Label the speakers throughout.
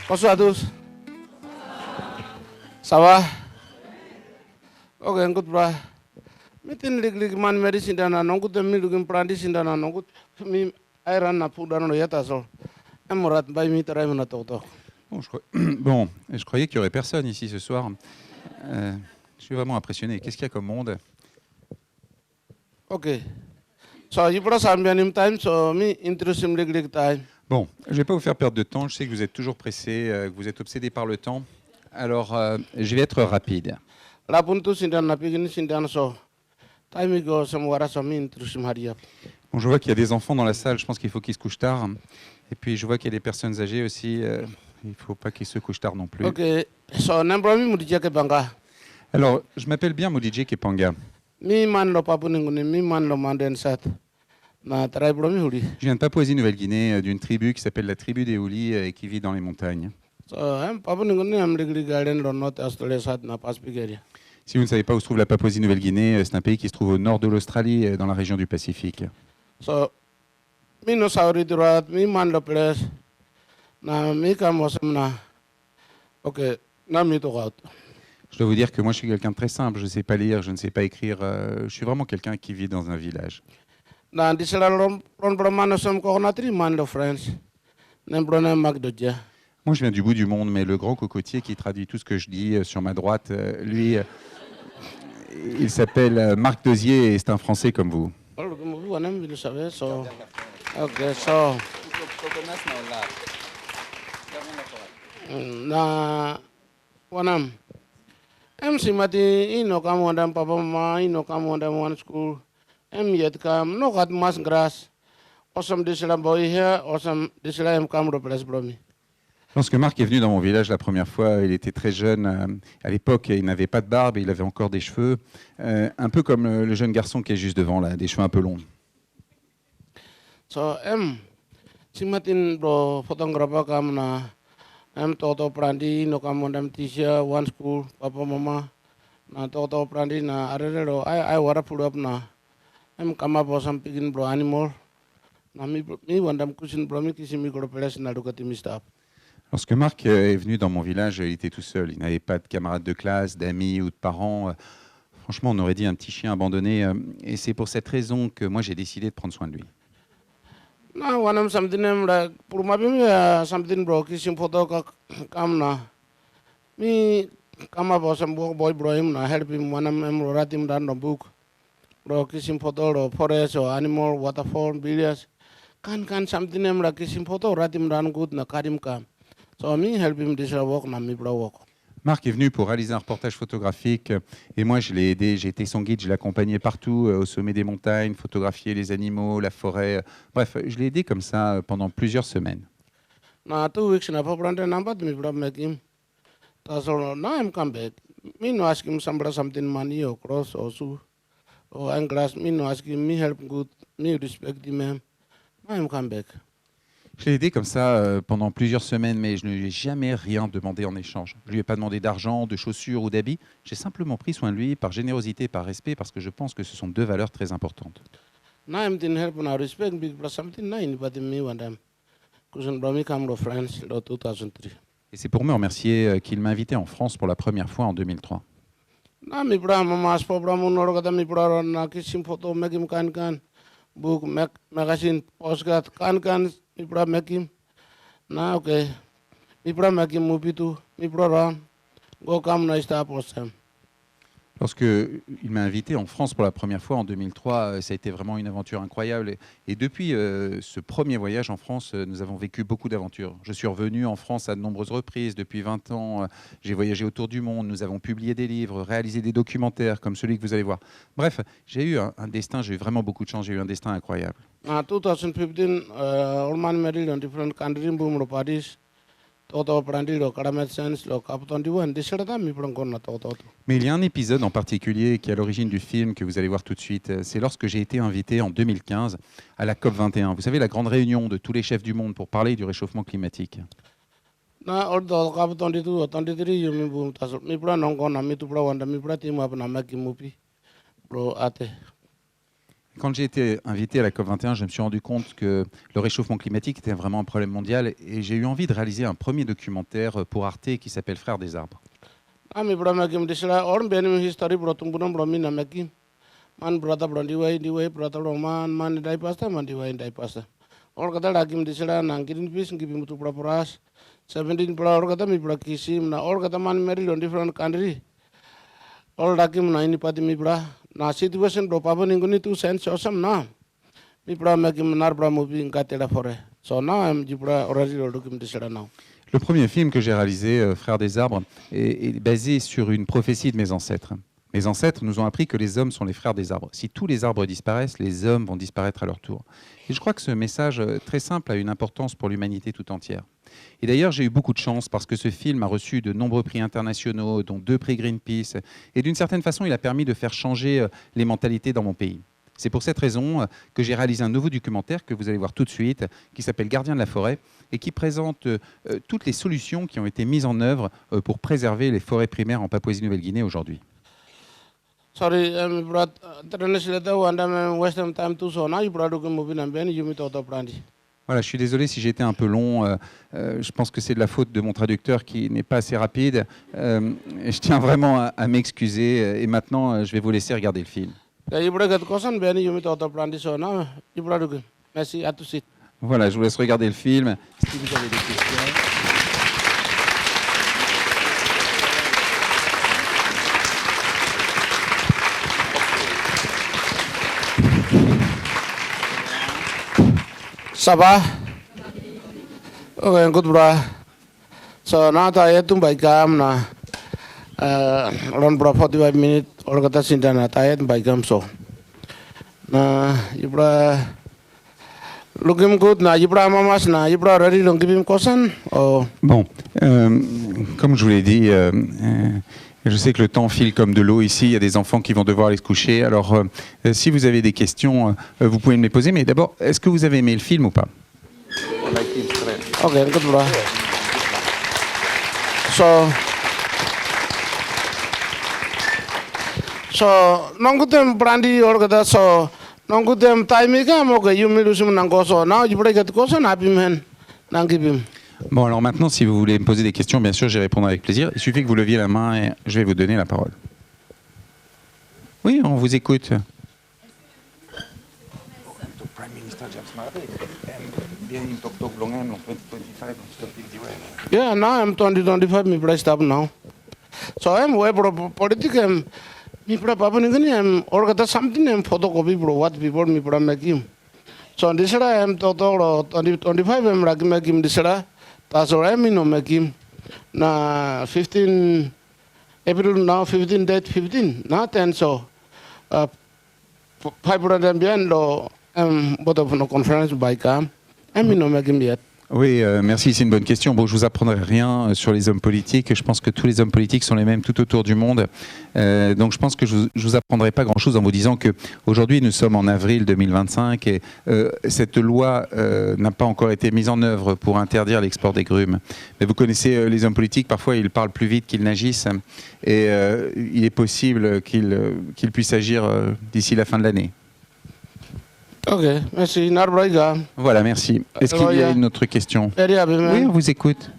Speaker 1: Bonsoir à tous. Ça va? Ok, good bro. Mitin lig man medicine dana nongut mi lugin prandi sindana nongut mi ayran na pudana no yata so. Emurat bay mi tara mi na toto.
Speaker 2: Bon, bon, je croyais qu'il n'y aurait personne ici ce soir. Je suis vraiment impressionné. Qu'est-ce qu'il y a comme monde?
Speaker 1: Ok. So you brought some time, so me introduce him lig time.
Speaker 2: Bon, je ne vais pas vous faire perdre de temps. Je sais que vous êtes toujours pressé, que vous êtes obsédé par le temps. Alors, je vais être rapide.
Speaker 1: La puntu sindana pigin sindana so. Time go some wara so me introduce him hariap.
Speaker 2: Bon, je vois qu'il y a des enfants dans la salle. Je pense qu'il faut qu'ils se couchent tard. Et puis, je vois qu'il y a des personnes âgées aussi. Il ne faut pas qu'ils se couchent tard non plus.
Speaker 1: Ok. So nambro mi mudija ke banga.
Speaker 2: Alors, je m'appelle bien Modije Kepanga.
Speaker 1: Mi man lo papuninguni mi man lo manden sat. Na tara mi huli.
Speaker 2: Je viens de Papouasie-Nouvelle-Guinée, d'une tribu qui s'appelle la tribu des Houlis et qui vit dans les montagnes.
Speaker 1: So papuninguni am lig garden lo not Australia sat na Pacific area.
Speaker 2: Si vous ne savez pas où se trouve la Papouasie-Nouvelle-Guinée, c'est un pays qui se trouve au nord de l'Australie, dans la région du Pacifique.
Speaker 1: So mi no sauri durat mi man lo place. Na mi kam wasam na. Ok. Na mi to out.
Speaker 2: Je dois vous dire que moi, je suis quelqu'un de très simple. Je ne sais pas lire, je ne sais pas écrire. Je suis vraiment quelqu'un qui vit dans un village.
Speaker 1: Na disela ron bromano som ko na tri man lo friends. Nem brona mag doja.
Speaker 2: Moi, je viens du bout du monde, mais le grand cocotier qui traduit tout ce que je dis sur ma droite, lui, il s'appelle Marc Dosier et c'est un Français comme vous.
Speaker 1: So okay, so na wanam em simati ino kam wandam papa mama ino kam wandam one school em yet kam no gat mas grass osam disela boy here osam disela em kam do place bromi.
Speaker 2: Lorsque Marc est venu dans mon village la première fois, il était très jeune. À l'époque, il n'avait pas de barbe, il avait encore des cheveux, un peu comme le jeune garçon qui est juste devant, là, des cheveux un peu longs.
Speaker 1: So em simatin bro photographer kam na em toto prandi no kam wandam teacher one school papa mama na toto prandi na arero I wara pull up na em kama bosam pigin bro animal na mi wandam kusin bro mi kisi mi go place na dukati mi staff.
Speaker 2: Lorsque Marc est venu dans mon village, il était tout seul. Il n'avait pas de camarades de classe, d'amis ou de parents. Franchement, on aurait dit un petit chien abandonné. Et c'est pour cette raison que moi, j'ai décidé de prendre soin de lui.
Speaker 1: Na wanam something like pour ma bimi something bro kisi photo ka kam na mi kama bosam boy bro him na help him wanam em ratim dan no book bro kisi photo ro forest or animal waterfall videos kan something like kisi photo ratim dan good na karim kam. So me help him this work na mi bro work.
Speaker 2: Marc est venu pour réaliser un reportage photographique et moi je l'ai aidé, j'ai été son guide, je l'ai accompagné partout au sommet des montagnes, photographier les animaux, la forêt. Bref, je l'ai aidé comme ça pendant plusieurs semaines.
Speaker 1: Na 2 weeks na paprante number mi bro make him. So now I'm come back. Me no ask him something money or cross or so or and grass me no ask him me help good me respect him. Now I'm come back.
Speaker 2: Je l'ai aidé comme ça pendant plusieurs semaines, mais je ne lui ai jamais rien demandé en échange. Je ne lui ai pas demandé d'argent, de chaussures ou d'habits. J'ai simplement pris soin de lui par générosité, par respect, parce que je pense que ce sont deux valeurs très importantes.
Speaker 1: Now I'm in help now respect big plus something nine but me one time. Cousin Bromi come to France in 2003.
Speaker 2: Et c'est pour me remercier qu'il m'a invité en France pour la première fois en 2003.
Speaker 1: Na mi bra mama spo bra mo noro kata mi bra na kisim photo mekim kan book magazine postcard kan mi bra mekim na okay mi bra mekim movie tu mi bra go come na stop osam.
Speaker 2: Lorsque il m'a invité en France pour la première fois en 2003, ça a été vraiment une aventure incroyable. Et depuis ce premier voyage en France, nous avons vécu beaucoup d'aventures. Je suis revenu en France à de nombreuses reprises. Depuis 20 ans, j'ai voyagé autour du monde. Nous avons publié des livres, réalisé des documentaires comme celui que vous allez voir. Bref, j'ai eu un destin, j'ai eu vraiment beaucoup de chance. J'ai eu un destin incroyable.
Speaker 1: En 2015, old man married in different countries, boom Paris.
Speaker 2: Mais il y a un épisode en particulier qui est à l'origine du film que vous allez voir tout de suite. C'est lorsque j'ai été invité en 2015 à la COP21. Vous savez, la grande réunion de tous les chefs du monde pour parler du réchauffement climatique. Quand j'ai été invité à la COP21, je me suis rendu compte que le réchauffement climatique était vraiment un problème mondial et j'ai eu envie de réaliser un premier documentaire pour Arte qui s'appelle Frères des arbres.
Speaker 1: Ami Brahmakim Disra, or Benim history Brotumburam Bromina Makim, Man brother Diway, brother Roman, Man Dipasta, Man Diway Dipasta. Or Gatakim Disra, Nankin Peace, giving to Properas, 17 Orgatami Brakisim, or Gataman married on different country. All Dakim Nine Patimibra, na situation Propavan Inguni 2 cents or some now. Mibra Makim Narbra moving Katera Fore. So now I'm Jibra already looking Disra now.
Speaker 2: Le premier film que j'ai réalisé, Frères des arbres, est basé sur une prophétie de mes ancêtres. Mes ancêtres nous ont appris que les hommes sont les frères des arbres. Si tous les arbres disparaissent, les hommes vont disparaître à leur tour. Et je crois que ce message très simple a une importance pour l'humanité tout entière. Et d'ailleurs, j'ai eu beaucoup de chance parce que ce film a reçu de nombreux prix internationaux, dont 2 prix Greenpeace. Et d'une certaine façon, il a permis de faire changer les mentalités dans mon pays. C'est pour cette raison que j'ai réalisé un nouveau documentaire que vous allez voir tout de suite, qui s'appelle Gardien de la forêt, et qui présente toutes les solutions qui ont été mises en œuvre pour préserver les forêts primaires en Papouasie-Nouvelle-Guinée aujourd'hui.
Speaker 1: Sorry, brought translator and Western time too, so now you brought a movie and Ben, you meet Otto Brandy.
Speaker 2: Voilà, je suis désolé si j'ai été un peu long. Je pense que c'est de la faute de mon traducteur qui n'est pas assez rapide. Je tiens vraiment à m'excuser. Et maintenant, je vais vous laisser regarder le film.
Speaker 1: Merci, à tout de suite.
Speaker 2: Voilà, je vous laisse regarder le film. Si vous avez des questions.
Speaker 1: Sabah. Okay, good bro. So now I have to buy cam na around 45 minutes or kata sinta na tayo buy cam so. Na ibra looking good na ibra mamas na ibra ready to give him question. Oh.
Speaker 2: Bon, comme je vous l'ai dit. Je sais que le temps file comme de l'eau ici, il y a des enfants qui vont devoir aller se coucher. Alors, si vous avez des questions, vous pouvez me les poser. Mais d'abord, est-ce que vous avez aimé le film ou pas?
Speaker 1: Ok, good bro. So, nongkutem brandi or kata so, nongkutem time ikam okay, you milusum nangkoso. Now you break it koso na pim nangkipim.
Speaker 2: Bon, alors maintenant, si vous voulez me poser des questions, bien sûr, j'y répondrai avec plaisir. Il suffit que vous leviez la main et je vais vous donner la parole. Oui, on vous écoute.
Speaker 1: Yeah, now I'm 2025, me price stop now. So I'm way political. Me papa I'm or got something I'm photocopy bro what people me make him. So this I'm total 2025 I'm like make him this that's all I'm no make him. Na 15 April now 15 date 15 not 10 so 500 bien lo both of no conference by cam I'm no make him yet.
Speaker 2: Oui, merci, c'est une bonne question. Bon, je vous apprendrai rien sur les hommes politiques. Je pense que tous les hommes politiques sont les mêmes tout autour du monde. Donc je pense que je vous apprendrai pas grand-chose en vous disant qu'aujourd'hui nous sommes en avril 2025 et cette loi n'a pas encore été mise en œuvre pour interdire l'export des grumes. Mais vous connaissez les hommes politiques, parfois ils parlent plus vite qu'ils n'agissent et il est possible qu'ils puissent agir d'ici la fin de l'année.
Speaker 1: Ok, merci. Narbraïga.
Speaker 2: Voilà, merci. Est-ce qu'il y a une autre question? Oui, on vous écoute.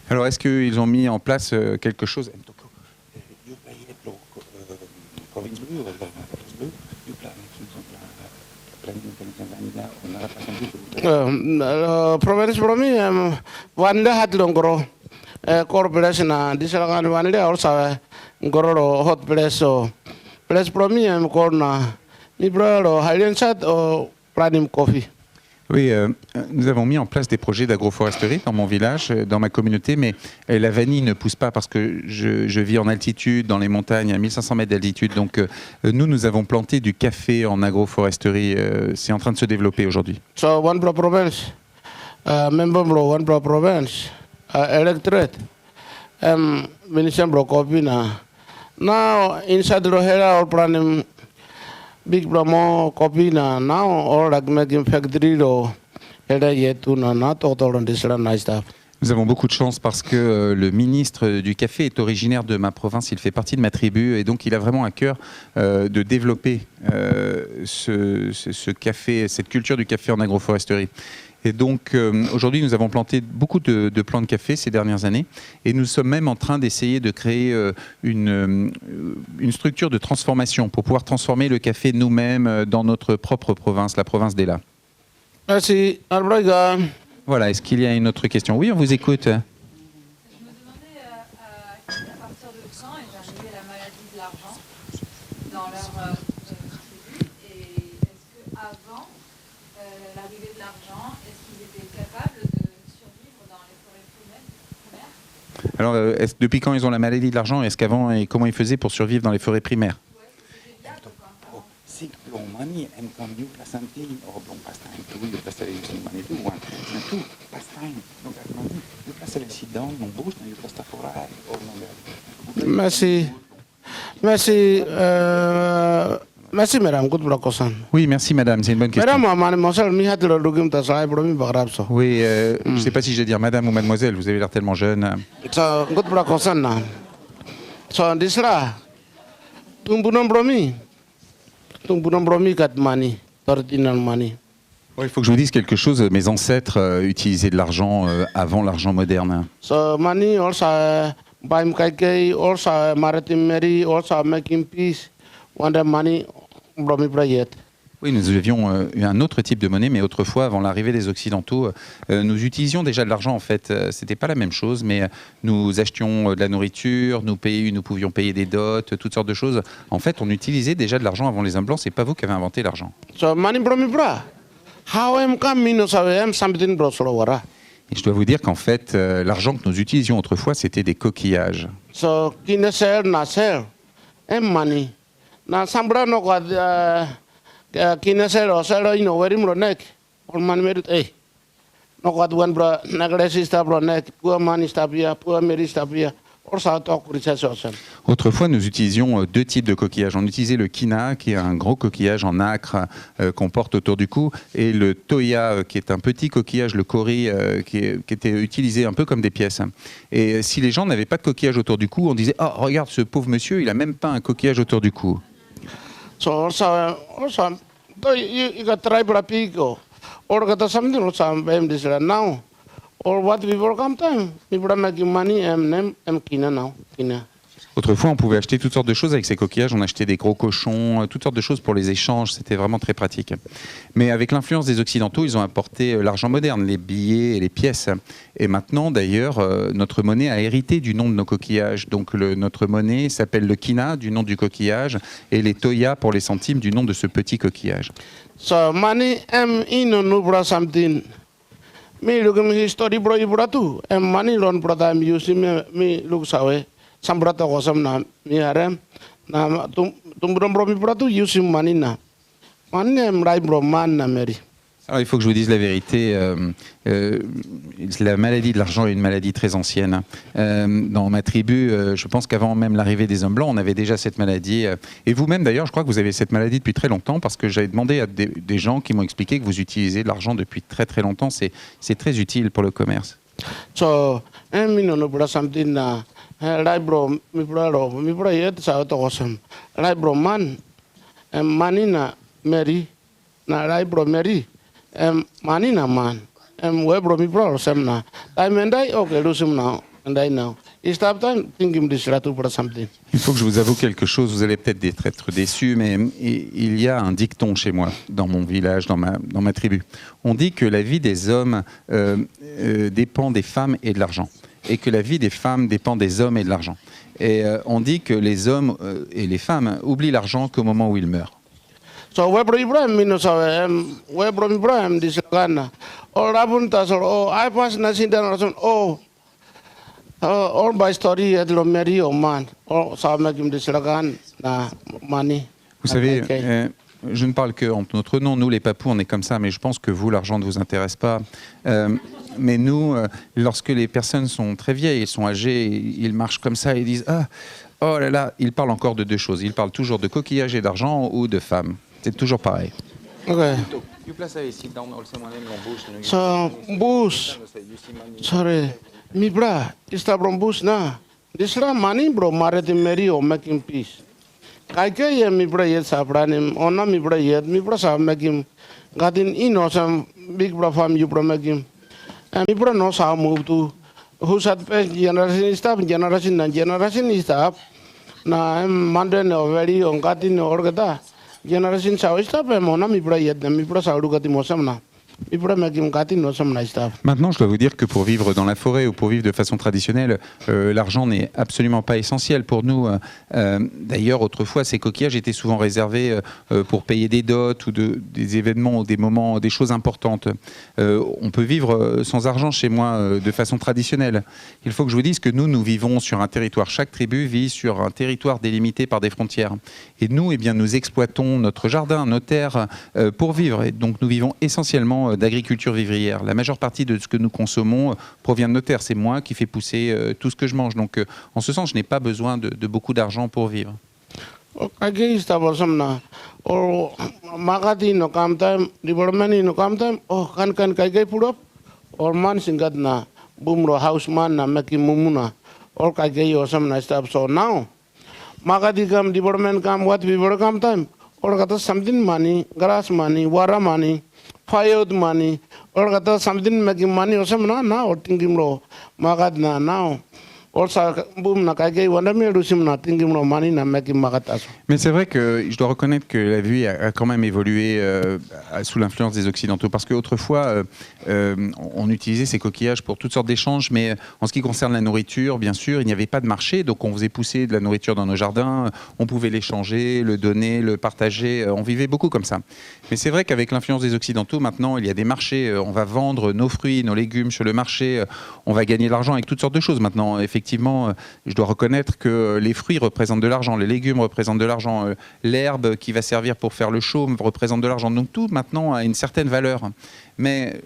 Speaker 2: Alors, est-ce qu'ils ont mis en place quelque chose?
Speaker 1: Province Promi, Wanda hat longro. Corporation, Disalagan Wanda also. Gororo hot place so place promi am corner mi brother Highland Chat ou Pradim Coffee.
Speaker 2: Oui, nous avons mis en place des projets d'agroforesterie dans mon village, dans ma communauté, mais la vanille ne pousse pas parce que je vis en altitude, dans les montagnes, à 1500 mètres d'altitude. Donc nous avons planté du café en agroforesterie. C'est en train de se développer aujourd'hui.
Speaker 1: So one province, member bro, one province, electorate, minister bro coffee na. Now inside the hera or pranim big brahmo copy na now or like making factory ro hera yetu na not all on this nice stuff.
Speaker 2: Nous avons beaucoup de chance parce que le ministre du Café est originaire de ma province, il fait partie de ma tribu et donc il a vraiment à cœur de développer ce café, cette culture du café en agroforesterie. Et donc aujourd'hui, nous avons planté beaucoup de plants de café ces dernières années et nous sommes même en train d'essayer de créer une structure de transformation pour pouvoir transformer le café nous-mêmes dans notre propre province, la province d'Ela.
Speaker 1: Merci, Albraga.
Speaker 2: Voilà, est-ce qu'il y a une autre question? Oui, on vous écoute.
Speaker 3: Je me demandais à partir de quand est arrivée la maladie de l'argent dans leur tribu et est-ce qu'avant l'arrivée de l'argent, est-ce qu'ils étaient capables de survivre dans les forêts primaires?
Speaker 2: Alors, depuis quand ils ont la maladie de l'argent? Est-ce qu'avant, et comment ils faisaient pour survivre dans les forêts primaires?
Speaker 4: Si belum mani MKM plasanti o belum pastain tu eu plasale using mani tu wan na tu pastain no gat mani tu plasale sidão não bus na eu plasta forai ou não
Speaker 1: Merci. Merci, madame. Good question.
Speaker 2: Oui, merci madame, c'est une bonne question.
Speaker 1: Madame,
Speaker 2: Oui, je ne sais pas si je vais dire madame ou mademoiselle, vous avez l'air tellement jeune.
Speaker 1: So, good question. So, this là, tumbunan bromi kat mani, original mani.
Speaker 2: Il faut que je vous dise quelque chose, mes ancêtres utilisaient de l'argent avant l'argent moderne.
Speaker 1: So, mani also buy kaikei, also maritime mary, also making peace. One day money bromi prayet.
Speaker 2: Oui, nous avions un autre type de monnaie, mais autrefois, avant l'arrivée des Occidentaux, nous utilisions déjà de l'argent en fait. C'était pas la même chose, mais nous achetions de la nourriture, nous pouvions payer des dots, toutes sortes de choses. En fait, on utilisait déjà de l'argent avant les hommes blancs. C'est pas vous qui avez inventé l'argent.
Speaker 1: So money bromi bra. How am come mino savem something bro wara.
Speaker 2: Et je dois vous dire qu'en fait, l'argent que nous utilisions autrefois, c'était des coquillages.
Speaker 1: So kinesel nasel, money. Na sambra no kwa kinesel osel ino weri mro nek. Or man merit no kwa duan bro nagresi sta bro nek. Pua mani sta pia, pua meri sta pia. Or sa to kurises osel.
Speaker 2: Autrefois, nous utilisions deux types de coquillages. On utilisait le kina, qui est un gros coquillage en nacre qu'on porte autour du cou, et le toya, qui est un petit coquillage, le kori, qui était utilisé un peu comme des pièces. Et si les gens n'avaient pas de coquillage autour du cou, on disait « Oh, regarde, ce pauvre monsieur, il n'a même pas un coquillage autour du cou. »
Speaker 1: So also you got try para pico. Or got something also bem this now. Or what people come time. People making money kina now. Kina.
Speaker 2: Autrefois, on pouvait acheter toutes sortes de choses avec ces coquillages. On achetait des gros cochons, toutes sortes de choses pour les échanges. C'était vraiment très pratique. Mais avec l'influence des Occidentaux, ils ont apporté l'argent moderne, les billets et les pièces. Et maintenant, d'ailleurs, notre monnaie a hérité du nom de nos coquillages. Donc, notre monnaie s'appelle le kina, du nom du coquillage, et les toya pour les centimes, du nom de ce petit coquillage.
Speaker 1: So money no bra something. Me look at history bro tu. Money loan bro time using me look sawe. Sambrata kosam na mi harem na tumbron bro mi tu using money na. Money rai bro man na meri.
Speaker 2: Alors, il faut que je vous dise la vérité. La maladie de l'argent est une maladie très ancienne. Dans ma tribu, je pense qu'avant même l'arrivée des hommes blancs, on avait déjà cette maladie. Et vous-même, d'ailleurs, je crois que vous avez cette maladie depuis très longtemps parce que j'avais demandé à des gens qui m'ont expliqué que vous utilisez de l'argent depuis très très longtemps. C'est très utile pour le commerce.
Speaker 1: So, mi no bra something na. Rai bro mi bra yet sa to kosam. Rai bro man money na meri na rai bro meri. Money na man. We bro mi bro sem na. Time and I okay losing now and I now. It's stop time thinking this ratu for something.
Speaker 2: Il faut que je vous avoue quelque chose. Vous allez peut-être être déçus, mais il y a un dicton chez moi, dans mon village, dans ma tribu. On dit que la vie des hommes dépend des femmes et de l'argent, et que la vie des femmes dépend des hommes et de l'argent. Et on dit que les hommes et les femmes oublient l'argent qu'au moment où ils meurent.
Speaker 1: So we bro Ibrahim mino sawe we bro Ibrahim di Selagana. Or rabun tasor I pas nasindan rasun all by story at lo meri o man. Or sa magim di Selagana na money.
Speaker 2: Vous savez, je ne parle que en notre nom. Nous, les Papous, on est comme ça, mais je pense que vous, l'argent ne vous intéresse pas. Mais nous, lorsque les personnes sont très vieilles, ils sont âgés, ils marchent comme ça et ils disent « Ah, oh là là », ils parlent encore de deux choses. Ils parlent toujours de coquillages et d'argent ou de femmes. C'est toujours pareil.
Speaker 1: Okay.
Speaker 4: You place a sit down also one in bush.
Speaker 1: So bus, sorry, mi bra, ista from bus na. This ra money bro, marete meri o making peace. Kaike ye mi bra ye sapranim, ona mi bra sa making. Gatin ino some big bra farm you bro making. And mi bra no sa move to who sat generation staff, generation and generation staff. Na manden very on gatin or gata. Generation sa staff, ona mi bra sa gati mosam na.
Speaker 2: Maintenant, je dois vous dire que pour vivre dans la forêt ou pour vivre de façon traditionnelle, l'argent n'est absolument pas essentiel pour nous. D'ailleurs, autrefois, ces coquillages étaient souvent réservés pour payer des dots ou des événements ou des moments, des choses importantes. On peut vivre sans argent chez moi de façon traditionnelle. Il faut que je vous dise que nous vivons sur un territoire. Chaque tribu vit sur un territoire délimité par des frontières. Et nous, eh bien, nous exploitons notre jardin, nos terres pour vivre. Et donc, nous vivons essentiellement d'agriculture vivrière. La majeure partie de ce que nous consommons provient de nos terres. C'est moi qui fais pousser tout ce que je mange. Donc, en ce sens, je n'ai pas besoin de beaucoup d'argent pour vivre.
Speaker 1: Fired money, or got something making money or some now, or thinking low. Magadna now. Also, boom, Nakage, one of me, not thinking no money, and making Magatas.
Speaker 2: Mais c'est vrai que je dois reconnaître que la vie a quand même évolué sous l'influence des Occidentaux. Parce qu'autrefois, on utilisait ces coquillages pour toutes sortes d'échanges. Mais en ce qui concerne la nourriture, bien sûr, il n'y avait pas de marché. Donc on faisait pousser de la nourriture dans nos jardins. On pouvait l'échanger, le donner, le partager. On vivait beaucoup comme ça. Mais c'est vrai qu'avec l'influence des Occidentaux, maintenant, il y a des marchés. On va vendre nos fruits, nos légumes sur le marché. On va gagner de l'argent avec toutes sortes de choses maintenant. Effectivement, je dois reconnaître que les fruits représentent de l'argent, les légumes représentent de l'argent, l'herbe qui va servir pour faire le chaume représente de l'argent. Donc tout maintenant a une certaine valeur. Mais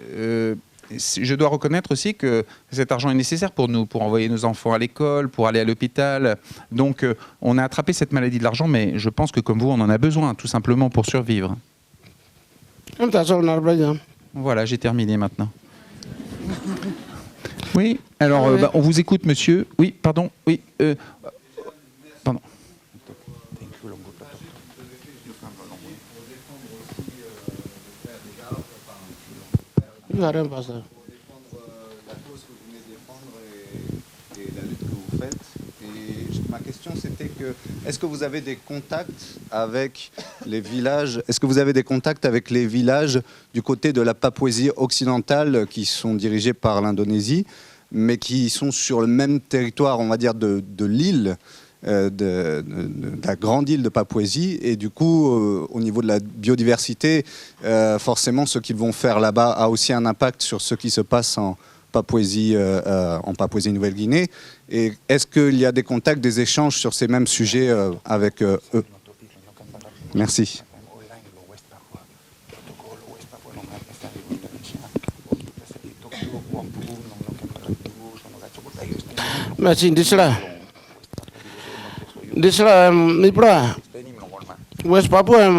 Speaker 2: je dois reconnaître aussi que cet argent est nécessaire pour nous, pour envoyer nos enfants à l'école, pour aller à l'hôpital. Donc on a attrapé cette maladie de l'argent, mais je pense que comme vous, on en a besoin tout simplement pour survivre. Voilà, j'ai terminé maintenant. Oui, alors on vous écoute, monsieur. Oui, pardon. Oui, pardon.
Speaker 5: La cause que vous venez de défendre et la lutte que vous faites. Et ma question c'était que est-ce que vous avez des contacts avec les villages? Est-ce que vous avez des contacts avec les villages du côté de la Papouasie occidentale qui sont dirigés par l'Indonésie, mais qui sont sur le même territoire, on va dire, de l'île, de la grande île de Papouasie, et du coup au niveau de la biodiversité, forcément ce qu'ils vont faire là-bas a aussi un impact sur ce qui se passe en Papouasie-Nouvelle-Guinée. Et est-ce qu'il y a des contacts, des échanges sur ces mêmes sujets avec eux? Merci.
Speaker 1: Merci, Disla, mi bra. West Papua,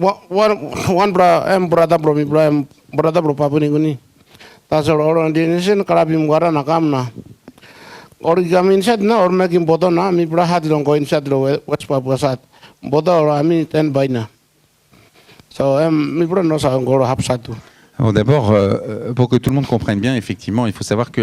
Speaker 1: one brother bro, mi bra, brother bro Papua Ninguni. That's all on the nation, Karabim Guarana Kamna. Origami inside now, or making Bodona, mi bra had don't go inside the West Papua sat. Bodo, I mean, 10 by now. So, mi bra knows how to go to Hapsatu.
Speaker 2: Alors d'abord, pour que tout le monde comprenne bien, effectivement, il faut savoir que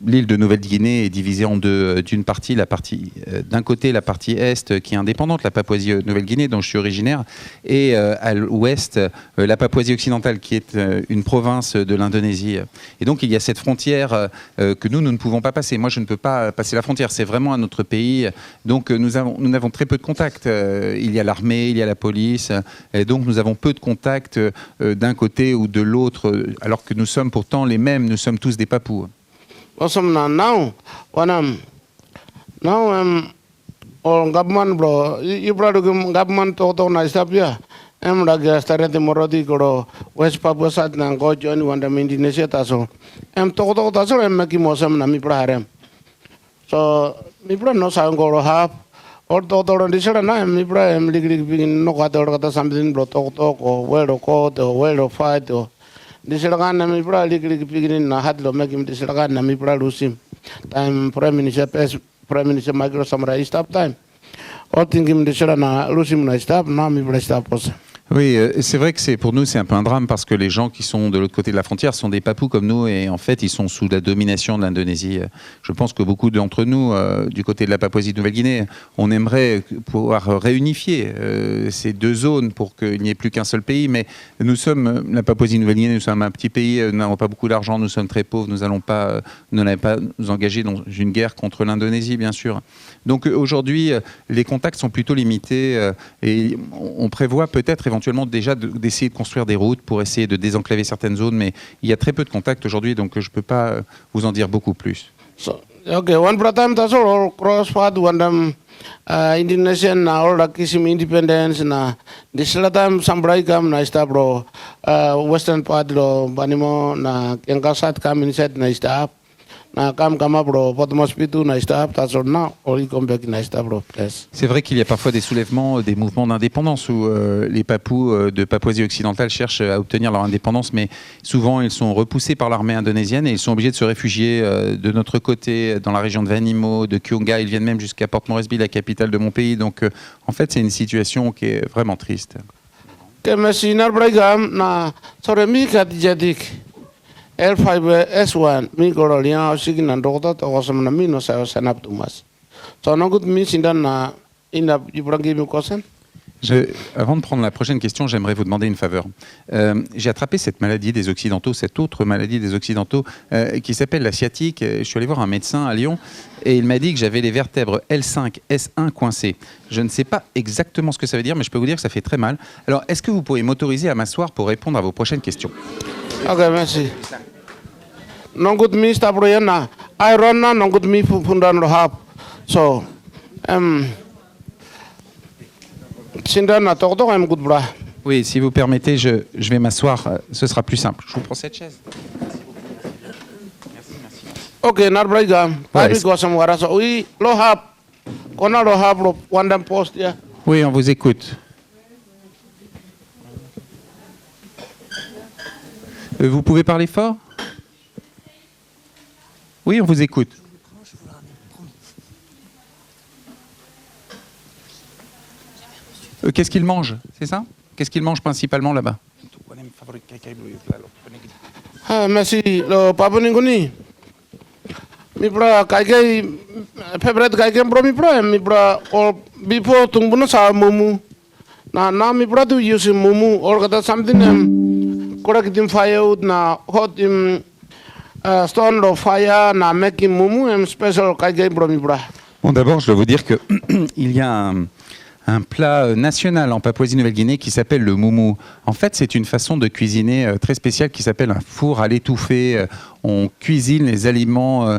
Speaker 2: l'île de Nouvelle-Guinée est divisée en deux. D'une partie, d'un côté, la partie est qui est indépendante, la Papouasie-Nouvelle-Guinée, dont je suis originaire, et à l'ouest, la Papouasie occidentale, qui est une province de l'Indonésie. Et donc, il y a cette frontière que nous ne pouvons pas passer. Moi, je ne peux pas passer la frontière. C'est vraiment un autre pays. Donc, nous n'avons très peu de contacts. Il y a l'armée, il y a la police. Et donc, nous avons peu de contacts d'un côté ou de l'autre, alors que nous sommes pourtant les mêmes, nous sommes tous des Papous.
Speaker 1: Government bro, you brought government to nice up here. I'm like started the Morodi go West Papua sat and go join one the Indonesia taso. I'm to taso and make him awesome na mi praharem. So mi pra no sang go have or to di sera na mi bra em lig pigin no kata something bro to ko where to ko to where to fight to di sera kan mi bra lig pigin na hat lo mekim di sera kan mi bra lusim time prime minister Michael Samra stop time or thinking di sera na lusim na stop na mi bra stop also.
Speaker 2: Oui, c'est vrai que pour nous, c'est un peu un drame parce que les gens qui sont de l'autre côté de la frontière sont des papous comme nous et en fait, ils sont sous la domination de l'Indonésie. Je pense que beaucoup d'entre nous, du côté de la Papouasie-Nouvelle-Guinée, on aimerait pouvoir réunifier ces deux zones pour qu'il n'y ait plus qu'un seul pays. Mais nous sommes, la Papouasie-Nouvelle-Guinée, nous sommes un petit pays, nous n'avons pas beaucoup d'argent, nous sommes très pauvres, nous n'allons pas nous engager dans une guerre contre l'Indonésie, bien sûr. Donc aujourd'hui, les contacts sont plutôt limités et on prévoit peut-être éventuellement déjà d'essayer de construire des routes pour essayer de désenclaver certaines zones, mais il y a très peu de contacts aujourd'hui, donc je ne peux pas vous en dire beaucoup plus.
Speaker 1: So, okay, one time that's all cross path one Indonesian na all kisim independence na this time sambrai kam na sta bro western part lo banimo na kengkasat kam inside na sta na kam kama bro potmos pitu na sta that's all now or you come back na sta bro please.
Speaker 2: C'est vrai qu'il y a parfois des soulèvements, des mouvements d'indépendance où les Papous de Papouasie occidentale cherchent à obtenir leur indépendance, mais souvent ils sont repoussés par l'armée indonésienne et ils sont obligés de se réfugier de notre côté, dans la région de Vanimo, de Kyonga. Ils viennent même jusqu'à Port Moresby, la capitale de mon pays. Donc en fait, c'est une situation qui est vraiment triste.
Speaker 1: Kemesinar bragam na soremi kat jadik L5S1 mi gorolia sigin na dokta to kosam na mi no sa sanap tumas. So no good mi sindan na ina ibrangi mi kosen.
Speaker 2: Avant de prendre la prochaine question, j'aimerais vous demander une faveur. J'ai attrapé cette maladie des Occidentaux, cette autre maladie des Occidentaux qui s'appelle la sciatique. Je suis allé voir un médecin à Lyon et il m'a dit que j'avais les vertèbres L5, S1 coincées. Je ne sais pas exactement ce que ça veut dire, mais je peux vous dire que ça fait très mal. Alors, est-ce que vous pourriez m'autoriser à m'asseoir pour répondre à vos prochaines questions?
Speaker 1: Ok, merci. Non good mi sta proyana. Iron na non good mi fundan lo hap. So, sindan na tok tok good bra.
Speaker 2: Oui, si vous permettez, je vais m'asseoir. Ce sera plus simple. Je vous prends cette chaise.
Speaker 1: Ok, nar bragam.
Speaker 2: Ouais,
Speaker 1: Abi go sam wara so oui lo hap. Kona lo hap lo wandam post ya.
Speaker 2: Oui, on vous écoute. Vous pouvez parler fort? Oui, on vous écoute. Qu'est-ce qu'ils mangent? C'est ça? Qu'est-ce qu'ils mangent principalement là-bas?
Speaker 1: Ah, merci. Lo papuninguni. Mi bra kai favorite kai bro mi bra or before tungbuno sa mumu. Na mi bra do use mumu or kata something correct him fire na hot him stone lo fire na make him mumu special kai bro mi bra.
Speaker 2: Bon, d'abord, je dois vous dire que il y a un plat national en Papouasie-Nouvelle-Guinée qui s'appelle le moumou. En fait, c'est une façon de cuisiner très spéciale qui s'appelle un four à l'étouffée. On cuisine les aliments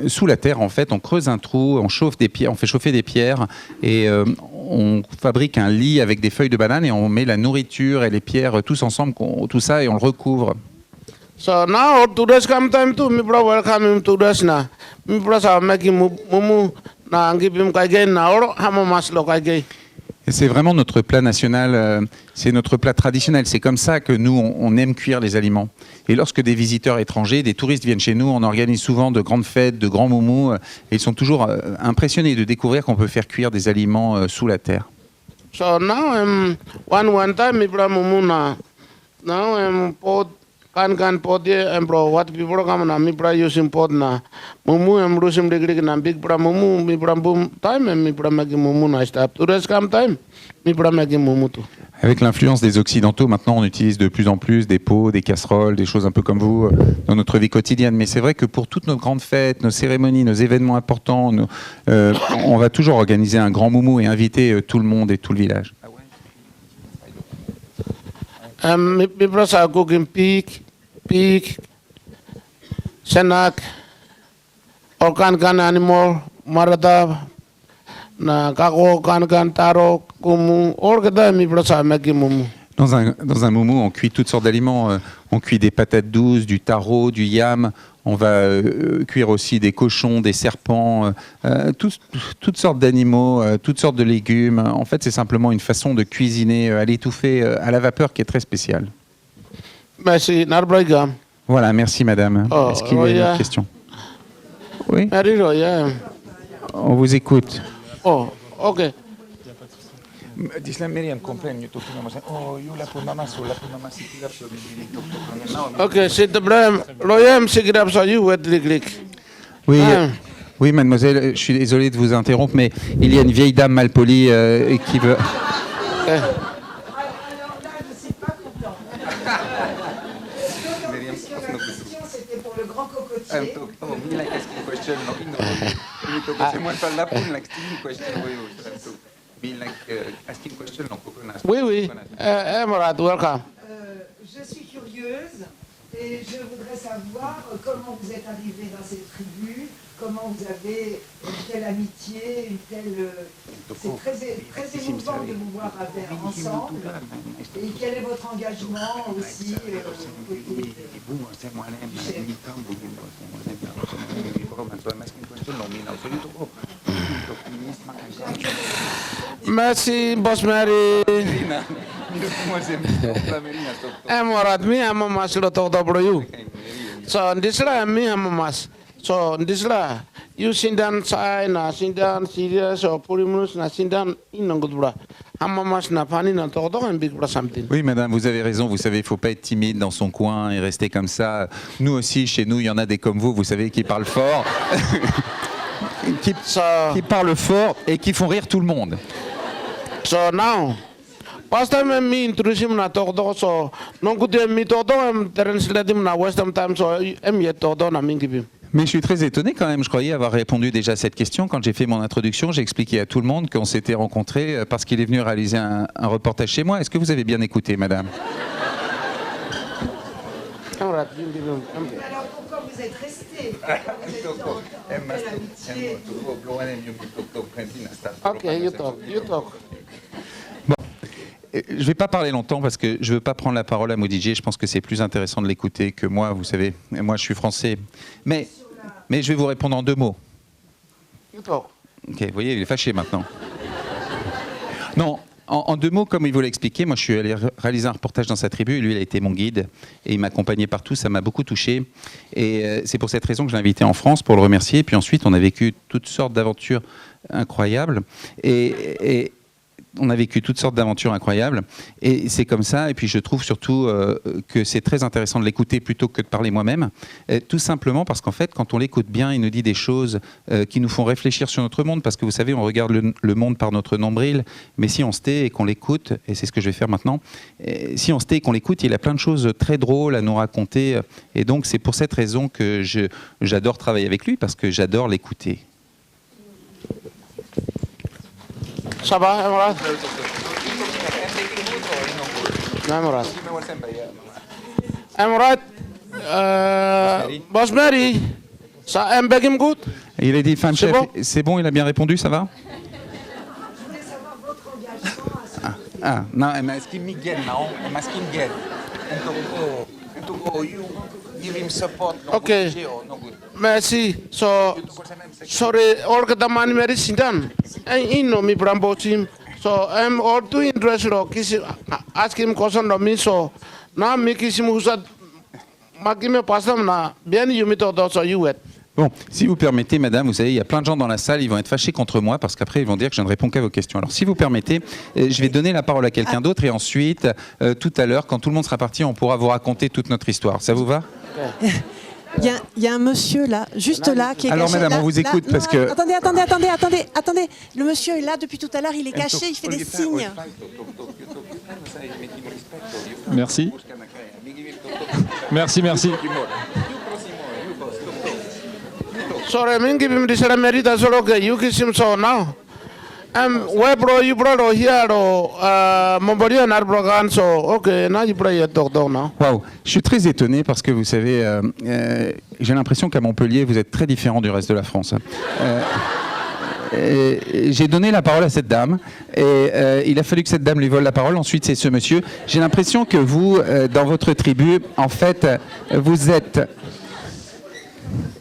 Speaker 2: sous la terre. En fait, on creuse un trou, on chauffe des pierres, on fait chauffer des pierres et on fabrique un lit avec des feuilles de banane et on met la nourriture et les pierres tous ensemble, tout ça et on le recouvre.
Speaker 1: So now today's come time to mi bra welcome him to this na. Mi bra sa make him mumu na give him kai na or hamo mas lo kai.
Speaker 2: C'est vraiment notre plat national, c'est notre plat traditionnel. C'est comme ça que nous, on aime cuire les aliments. Et lorsque des visiteurs étrangers, des touristes viennent chez nous, on organise souvent de grandes fêtes, de grands moumous. Et ils sont toujours impressionnés de découvrir qu'on peut faire cuire des aliments sous la terre.
Speaker 1: So now one time mi bra mumu na now pot kan pot ye bro what people come na mi bra using pot na mumu rusim degree na big bra mumu mi bra boom time mi bra magi mumu na stop tourist come time mi bra magi mumu tu.
Speaker 2: Avec l'influence des Occidentaux, maintenant on utilise de plus en plus des pots, des casseroles, des choses un peu comme vous dans notre vie quotidienne. Mais c'est vrai que pour toutes nos grandes fêtes, nos cérémonies, nos événements importants, on va toujours organiser un grand moumou et inviter tout le monde et tout le village.
Speaker 1: Mi bra sa cooking pig, senak, or kan animal, marata, na kako kan taro kumu, or kada mi bra sa magi mumu.
Speaker 2: Dans un momo, on cuit toutes sortes d'aliments. On cuit des patates douces, du taro, du yam. On va cuire aussi des cochons, des serpents, toutes sortes d'animaux, toutes sortes de légumes. En fait, c'est simplement une façon de cuisiner à l'étouffée, à la vapeur qui est très spéciale.
Speaker 1: Merci, Narbraigam.
Speaker 2: Voilà, merci madame.
Speaker 1: Oh,
Speaker 2: Est-ce qu'il y a une autre question? Oui,
Speaker 1: Mary Roya.
Speaker 2: on vous écoute.
Speaker 1: Oh, ok.
Speaker 4: Disla Miriam comprende YouTube oh you la pun so la pun mama sikigar so di
Speaker 1: Ok, c'est de problème. Royam, c'est grave, ça, you, what the click.
Speaker 2: Oui,
Speaker 1: Ah.
Speaker 2: oui, mademoiselle, je suis désolé de vous interrompre, mais il y a une vieille dame malpolie qui veut...
Speaker 4: Miriam
Speaker 6: La question, c'était pour le grand cocotier.
Speaker 4: oh mi like asking question no no c'est moi pas la pun like asking question mi like asking question no coconut
Speaker 1: Oui, oui. Emerald, welcome.
Speaker 6: Je suis curieuse et je voudrais savoir comment vous êtes arrivé dans cette tribu, comment vous avez une telle amitié, une telle... c'est très émouvant de vous voir ensemble. Et quel est votre engagement aussi côté...
Speaker 1: Merci, Boss Mary. Emerald, me, I'm a maslo to dobro you. So, this la, me, I'm a mas. So, this la, you sit down side, na sit down serious, or purimus, na sit down in a good bra. I'm a mas na pani na to and big bra something.
Speaker 2: Oui, madame, vous avez raison. Vous savez, il ne faut pas être timide dans son coin et rester comme ça. Nous aussi, chez nous, il y en a des comme vous savez, qui parlent fort. qui parlent fort et qui font rire tout le monde.
Speaker 1: So now, first time me introduce him na talk do so non could me talk do translate him na Western time so yet talk do na mingi.
Speaker 2: Mais je suis très étonné quand même. Je croyais avoir répondu déjà à cette question. Quand j'ai fait mon introduction, j'ai expliqué à tout le monde qu'on s'était rencontrés parce qu'il est venu réaliser un reportage chez moi. Est-ce que vous avez bien écouté, madame?
Speaker 6: Alors pourquoi vous êtes resté? Pourquoi vous êtes en telle amitié?
Speaker 1: Ok, you talk.
Speaker 2: Je ne vais pas parler longtemps parce que je ne veux pas prendre la parole à Modi. Je pense que c'est plus intéressant de l'écouter que moi, vous savez. Moi, je suis français. Mais je vais vous répondre en 2 mots.
Speaker 1: You talk.
Speaker 2: Ok, vous voyez, il est fâché maintenant. Non, en 2 mots, comme il vous l'a expliqué, moi, je suis allé réaliser un reportage dans sa tribu. Lui, il a été mon guide et il m'accompagnait partout. Ça m'a beaucoup touché. Et c'est pour cette raison que je l'ai invité en France pour le remercier. Puis ensuite, on a vécu toutes sortes d'aventures incroyables. Et on a vécu toutes sortes d'aventures incroyables et c'est comme ça. Et puis je trouve surtout que c'est très intéressant de l'écouter plutôt que de parler moi-même, tout simplement parce qu'en fait quand on l'écoute bien, il nous dit des choses qui nous font réfléchir sur notre monde, parce que vous savez, on regarde le monde par notre nombril, mais si on se tait et qu'on l'écoute, et c'est ce que je vais faire maintenant, si on se tait et qu'on l'écoute, il a plein de choses très drôles à nous raconter, et donc c'est pour cette raison que j'adore travailler avec lui, parce que j'adore l'écouter.
Speaker 1: Ça va, Emerald? Emerald. Emerald, Boss Mary, ça aime him good?
Speaker 2: Et il a dit, fin de
Speaker 1: C'est
Speaker 2: chef,
Speaker 1: bon
Speaker 2: c'est bon, il a bien répondu, ça va?
Speaker 6: Je voulais savoir votre engagement à ce côté.
Speaker 2: Ah, non,
Speaker 4: I'm asking Miguel now. I'm asking Miguel. And to go, you give him support. No
Speaker 1: Okay.
Speaker 4: good, Gio, no good.
Speaker 1: Merci. So, sorry, all the man Mary Sindan. And in no me brambo team. So, I'm all too interested. Ask him question of me. So, now me kiss him who's at Makime Pasam na. Bien you me to so you wet.
Speaker 2: bon, si vous permettez, madame, vous savez, il y a plein de gens dans la salle, ils vont être fâchés contre moi parce qu'après, ils vont dire que je ne réponds qu'à vos questions. Alors, si vous permettez, je vais donner la parole à quelqu'un d'autre et ensuite, tout à l'heure, quand tout le monde sera parti, on pourra vous raconter toute notre histoire. Ça vous va?
Speaker 7: Il y a un monsieur là, juste là, qui est
Speaker 2: Alors,
Speaker 7: caché.
Speaker 2: madame,
Speaker 7: là,
Speaker 2: on vous
Speaker 7: là.
Speaker 2: écoute
Speaker 7: Non,
Speaker 2: parce que-
Speaker 7: Attendez. Le monsieur est là depuis tout à l'heure, il est caché, il fait des signes.
Speaker 8: Merci. Merci.
Speaker 1: Sorry, me give him this Mary. That's all okay. You kiss him so now. Where bro, you bro here or Momborio and Arbrogan. So, okay, now you play your dog now.
Speaker 2: Waouh, je suis très étonné parce que vous savez, j'ai l'impression qu'à Montpellier, vous êtes très différent du reste de la France. j'ai donné la parole à cette dame et il a fallu que cette dame lui vole la parole. Ensuite, c'est ce monsieur. J'ai l'impression que vous, dans votre tribu, en fait, vous êtes...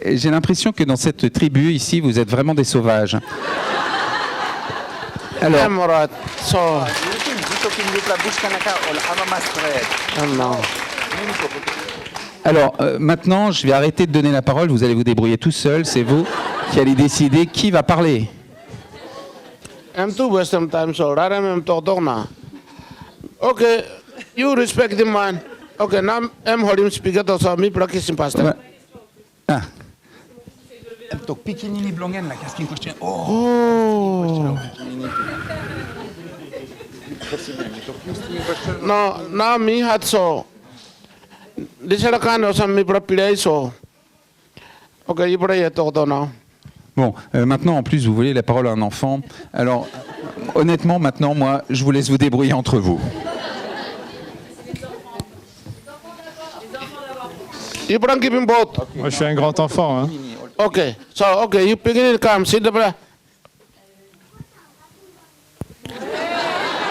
Speaker 2: J'ai l'impression que dans cette tribu, ici, vous êtes vraiment des sauvages. Alors,
Speaker 1: Emerald, so, no.
Speaker 2: alors maintenant, je vais arrêter de donner la parole. Vous allez vous débrouiller tout seul. C'est vous qui allez décider qui va parler.
Speaker 1: I'm too wasting time, so I'm talking now. Okay, you respect the man. Okay, now I'm holding speaker to so me practicing pastor.
Speaker 2: Ouais. Ah.
Speaker 1: Oh. No, now me had so. This is the kind of some me prepare so. Okay, you pray talk now.
Speaker 2: Bon, maintenant, en plus, vous voulez la parole à un enfant. Alors, honnêtement, maintenant, moi, je vous laisse vous débrouiller entre vous.
Speaker 1: You don't give him both.
Speaker 8: Moi, je suis un grand enfant. Hein.
Speaker 1: Okay, so okay, you begin come, sit there.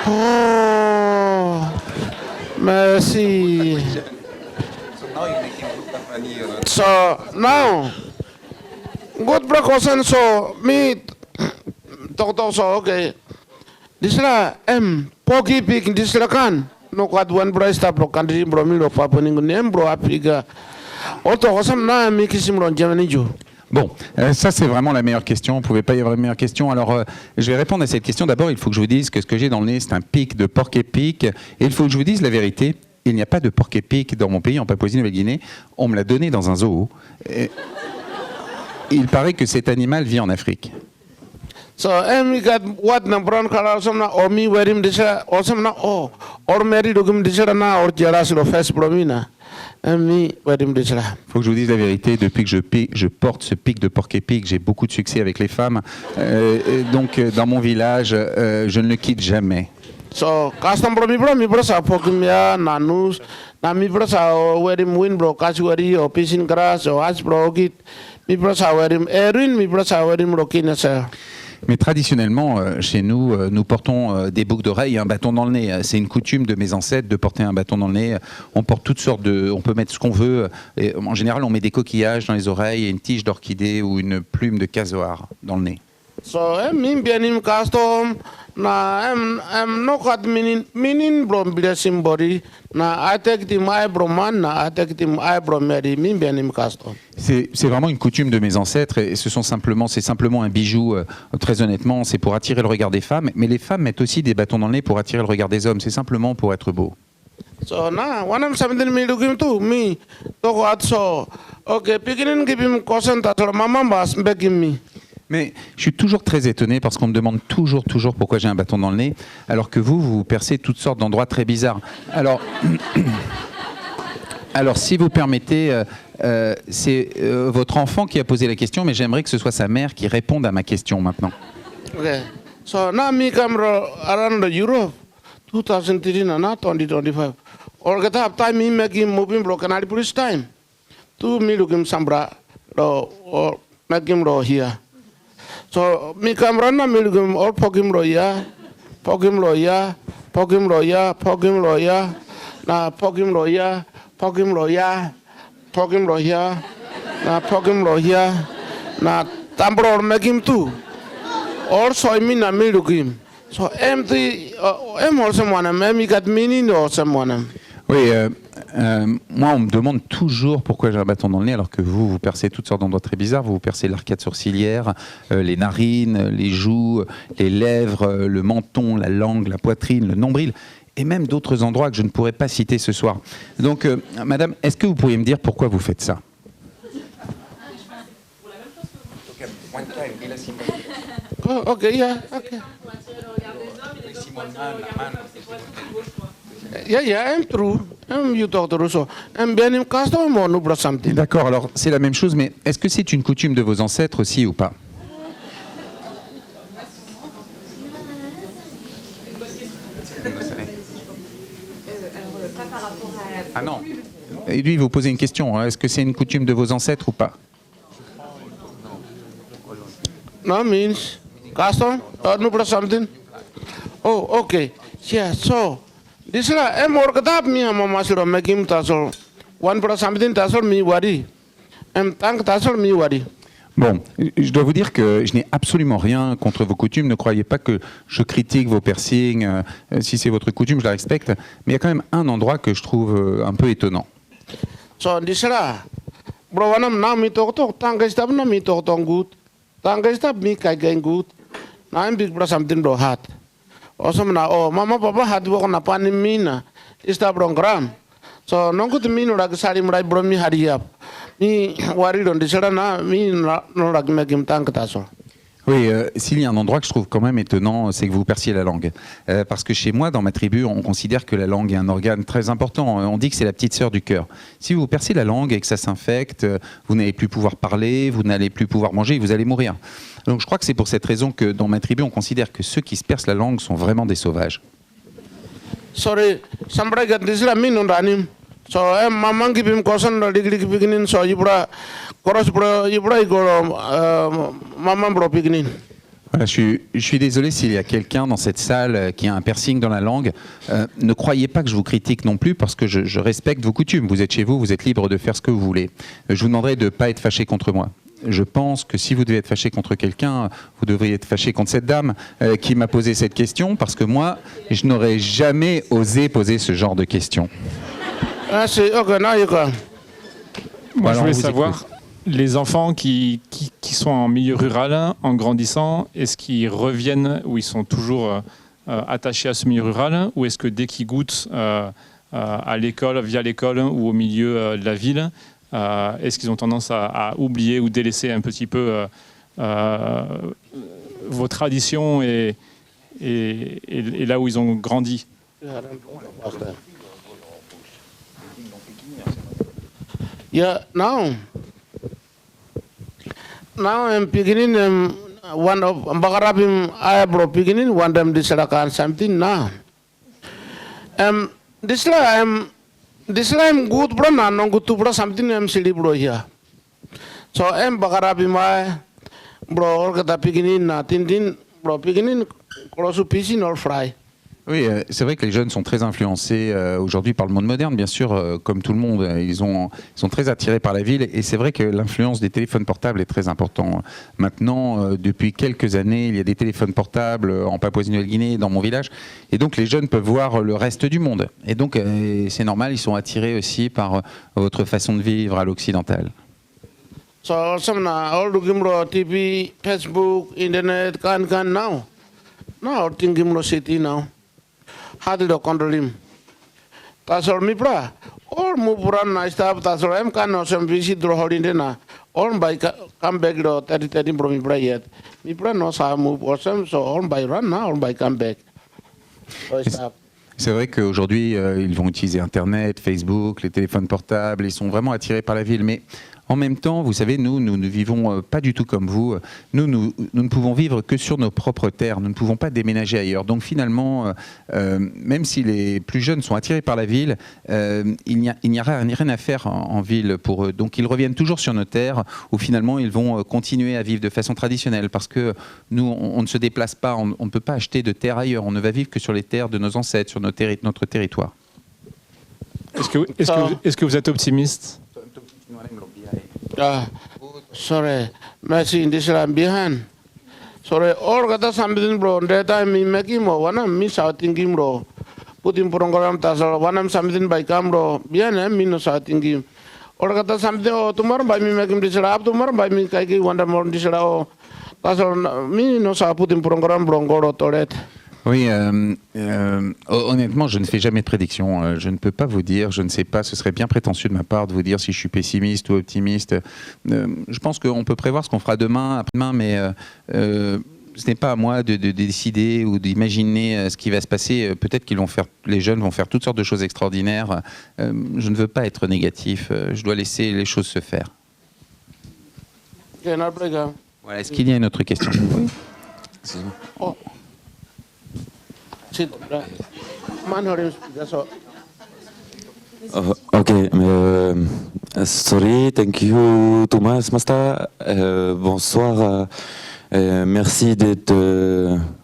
Speaker 1: Oh, merci. So now, good precaution. So me, doctor. So okay, this la poki pig this la kan. No kat one bro stop lo country bro mi lo papa ningu nem bro apiga. Auto osam na mi kisim lo jamani jo.
Speaker 2: Bon, ça c'est vraiment la meilleure question. Vous ne pouvez pas y avoir une meilleure question. Alors, je vais répondre à cette question. D'abord, il faut que je vous dise que ce que j'ai dans le nez, c'est un pic de porc-épic. Et il faut que je vous dise la vérité. Il n'y a pas de porc-épic dans mon pays, en Papouasie-Nouvelle-Guinée. On me l'a donné dans un zoo. Et il paraît que cet animal vit en Afrique.
Speaker 1: So, we got what na brown color some na or me wear him this or some na or married him this na or jealous of first bromina. Me wear him this.
Speaker 2: Il faut que je vous dise la vérité. Depuis que je porte ce pic de porc-épic, j'ai beaucoup de succès avec les femmes. Donc, dans mon village, je ne le quitte jamais.
Speaker 1: So, custom bro sa pokim ya nanus na mi bro sa wear him win bro casuary or pissing grass or as bro git mi bro sa wear him erin mi bro sa wear him rokina sa.
Speaker 2: Mais traditionnellement, chez nous, nous portons des boucles d'oreilles et un bâton dans le nez. C'est une coutume de mes ancêtres de porter un bâton dans le nez. On porte toutes sortes de... On peut mettre ce qu'on veut. Et en général, on met des coquillages dans les oreilles et une tige d'orchidée ou une plume de casoar dans le nez.
Speaker 1: So, me bianim custom na no kat minin bro biasim body na I take the my bro man na I take the my bro mary me bianim custom.
Speaker 2: C'est vraiment une coutume de mes ancêtres et c'est simplement un bijou, très honnêtement, c'est pour attirer le regard des femmes, mais les femmes mettent aussi des bâtons dans le nez pour attirer le regard des hommes, c'est simplement pour être beau.
Speaker 1: So now, when I'm 17 me looking to me, to what so, okay, beginning give him caution that mama was begging me.
Speaker 2: Mais je suis toujours très étonné parce qu'on me demande toujours pourquoi j'ai un bâton dans le nez, alors que vous percez toutes sortes d'endroits très bizarres. Alors si vous permettez, c'est votre enfant qui a posé la question, mais j'aimerais que ce soit sa mère qui réponde à ma question maintenant.
Speaker 1: Okay. So now me come around Europe, 2013 and 2025. Or get up time me making moving broken at police time. To me looking sambra or make him here. So me come run na me looking or pogim roya, pogim roya, pogim roya, pogim roya, na pogim roya, pogim roya, pogim roya, na pogim roya, na tambro or make him too. Or so I mean I me looking. So empty, also one me got meaning or someone.
Speaker 2: Oui, moi on me demande toujours pourquoi j'ai un bâton dans le nez alors que vous percez toutes sortes d'endroits très bizarres. Vous percez l'arcade sourcilière, les narines, les joues, les lèvres, le menton, la langue, la poitrine, le nombril et même d'autres endroits que je ne pourrais pas citer ce soir. Donc madame, est-ce que vous pourriez me dire pourquoi vous faites ça?
Speaker 1: Oh, okay, yeah, okay. Yeah, I'm true. You talk to Russo. I'm being custom or no bro something.
Speaker 2: D'accord, alors c'est la même chose, mais est-ce que c'est une coutume de vos ancêtres aussi ou pas? Ah non. Et lui, il vous posez une question. Est-ce que c'est une coutume de vos ancêtres ou pas?
Speaker 1: No means. Custom? No bro something? Oh, okay. Yeah, so this is a more kadap me a mama should make him tassel. One bro something tassel me worry. Thank tassel me worry.
Speaker 2: Bon, je dois vous dire que je n'ai absolument rien contre vos coutumes. Ne croyez pas que je critique vos piercings. Si c'est votre coutume, je la respecte. Mais il y a quand même un endroit que je trouve un peu étonnant.
Speaker 1: So this is a bro one am now me talk thank stop no me talk good. Thank stop me kai good. Now I'm big bro something bro hat. Awesome na oh mama papa hat work na pani mina. Stop wrong gram. So no good me no rag sari mrai bro me hurry up. Me worried on this na me no rag make him thank taso.
Speaker 2: Oui, s'il y a un endroit que je trouve quand même étonnant, c'est que vous perciez la langue. Parce que chez moi, dans ma tribu, on considère que la langue est un organe très important. On dit que c'est la petite sœur du cœur. Si vous percez la langue et que ça s'infecte, vous n'allez plus pouvoir parler, vous n'allez plus pouvoir manger, vous allez mourir. Donc je crois que c'est pour cette raison que dans ma tribu, on considère que ceux qui se percent la langue sont vraiment des sauvages.
Speaker 1: Sorry, somebody got this la me no ranim. So mama give him caution degree beginning so you bro cross bro you bro go mama bro beginning.
Speaker 2: Voilà, je suis désolé s'il y a quelqu'un dans cette salle qui a un piercing dans la langue. Ne croyez pas que je vous critique non plus parce que je respecte vos coutumes. Vous êtes chez vous, vous êtes libre de faire ce que vous voulez. Je vous demanderai de ne pas être fâché contre moi. Je pense que si vous devez être fâché contre quelqu'un, vous devriez être fâché contre cette dame qui m'a posé cette question parce que moi, je n'aurais jamais osé poser ce genre de questions.
Speaker 1: Okay, now you go.
Speaker 8: Moi, je voulais
Speaker 2: vous
Speaker 8: savoir, les enfants qui sont en milieu rural, en grandissant, est-ce qu'ils reviennent ou ils sont toujours attachés à ce milieu rural ou est-ce que dès qu'ils goûtent à l'école, via l'école ou au milieu de la ville, est-ce qu'ils ont tendance à oublier ou délaisser un petit peu vos traditions et là où ils ont grandi?
Speaker 1: Yeah, now I'm beginning one of Bagarabim I bro beginning one them this something now. This I'm good bro na no good to bro something I'm silly bro here. So Bagarabim I bro or the beginning na tin bro beginning cross pisin or fry.
Speaker 2: Oui, c'est vrai que les jeunes sont très influencés aujourd'hui par le monde moderne, bien sûr, comme tout le monde. Ils sont très attirés par la ville et c'est vrai que l'influence des téléphones portables est très importante. Maintenant, depuis quelques années, il y a des téléphones portables en Papouasie-Nouvelle-Guinée, dans mon village, et donc les jeunes peuvent voir le reste du monde. Et donc, c'est normal, ils sont attirés aussi par votre façon de vivre à l'occidental.
Speaker 1: So some all looking bro TV, Facebook, internet, can now. Now thinking bro city now. How did I control him? That's all me, bra. Or move run, I stop. That's all I'm kind of some visit draw holding dinner. Or by come back to 30 from me, bra yet. Me, bra, no, so I move or some, so on by run now, or by come back. So I stop.
Speaker 2: C'est vrai qu'aujourd'hui, ils vont utiliser Internet, Facebook, les téléphones portables, ils sont vraiment attirés par la ville. Mais en même temps, vous savez, nous ne vivons pas du tout comme vous. Nous ne pouvons vivre que sur nos propres terres. Nous ne pouvons pas déménager ailleurs. Donc finalement, même si les plus jeunes sont attirés par la ville, il n'y a rien à faire en ville pour eux. Donc ils reviennent toujours sur nos terres où finalement ils vont continuer à vivre de façon traditionnelle parce que nous, on ne se déplace pas, on ne peut pas acheter de terre ailleurs. On ne va vivre que sur les terres de nos ancêtres, sur notre territoire.
Speaker 8: Est-ce que vous êtes optimiste?
Speaker 1: Sorry, Messi in this ram behind. Sorry, all got something bro. That time me making mo one am miss out thinking bro. Put in program tasal one am something by cam bro. Behind am me no out thinking. All got something tomorrow by me making this up tomorrow by me kai one more this oh. Tasal me no sa put in program bro go to it.
Speaker 2: Oui, honnêtement, je ne fais jamais de prédiction. Je ne peux pas vous dire, je ne sais pas, ce serait bien prétentieux de ma part de vous dire si je suis pessimiste ou optimiste. Je pense qu'on peut prévoir ce qu'on fera demain, après-demain, mais ce n'est pas à moi de décider ou d'imaginer ce qui va se passer. Peut-être qu'ils vont faire, les jeunes vont faire toutes sortes de choses extraordinaires. Je ne veux pas être négatif. Je dois laisser les choses se faire. Voilà. Est-ce qu'il y a une autre question? Oui.
Speaker 1: Oh.
Speaker 9: Okay, sorry, thank you Thomas Masta. Bonsoir Merci d'être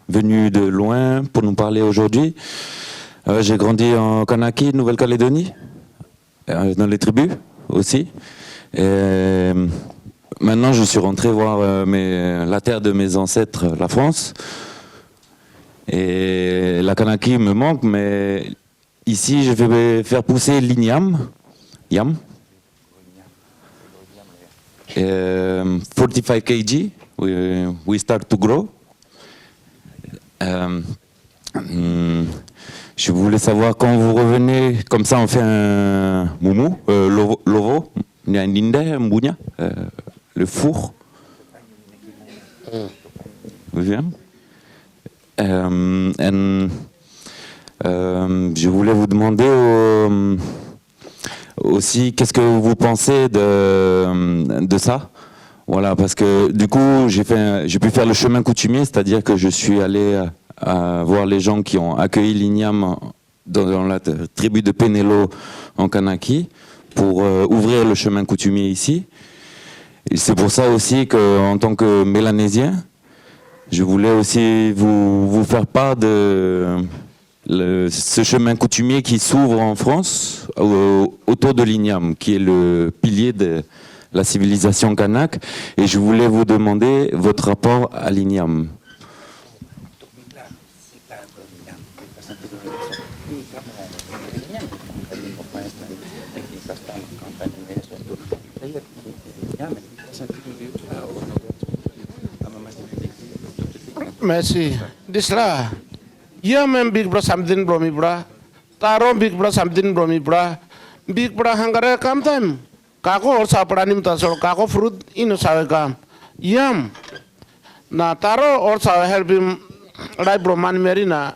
Speaker 9: venu de loin pour nous parler aujourd'hui. J'ai grandi en Kanaki, Nouvelle-Calédonie, dans les tribus aussi. Et maintenant, je suis rentré voir la terre de mes ancêtres, la France. Et la Kanaki me manque, mais ici, je vais faire pousser l'igname. Yam. 45 kg, we start to grow. Je voulais savoir quand vous revenez, comme ça on fait un moumou, lovo, le four. Je voulais vous demander aussi qu'est-ce que vous pensez de ça. Voilà, parce que du coup, j'ai pu faire le chemin coutumier, c'est-à-dire que je suis allé voir les gens qui ont accueilli l'igname dans la tribu de Penelo en Kanaki pour ouvrir le chemin coutumier ici. Et c'est pour ça aussi qu'en tant que mélanésien, je voulais aussi vous faire part de ce chemin coutumier qui s'ouvre en France autour de l'igname, qui est le pilier de la civilisation kanak, et je voulais vous demander votre rapport à l'igname.
Speaker 1: Merci. Disla, yam big bra samdin bromi bra, taro big bra samdin bromi bra, big bra hangare kam time. Kako or sa pranim tasol kako fruit ino sawe kam yam na taro or sa help him right bro man merina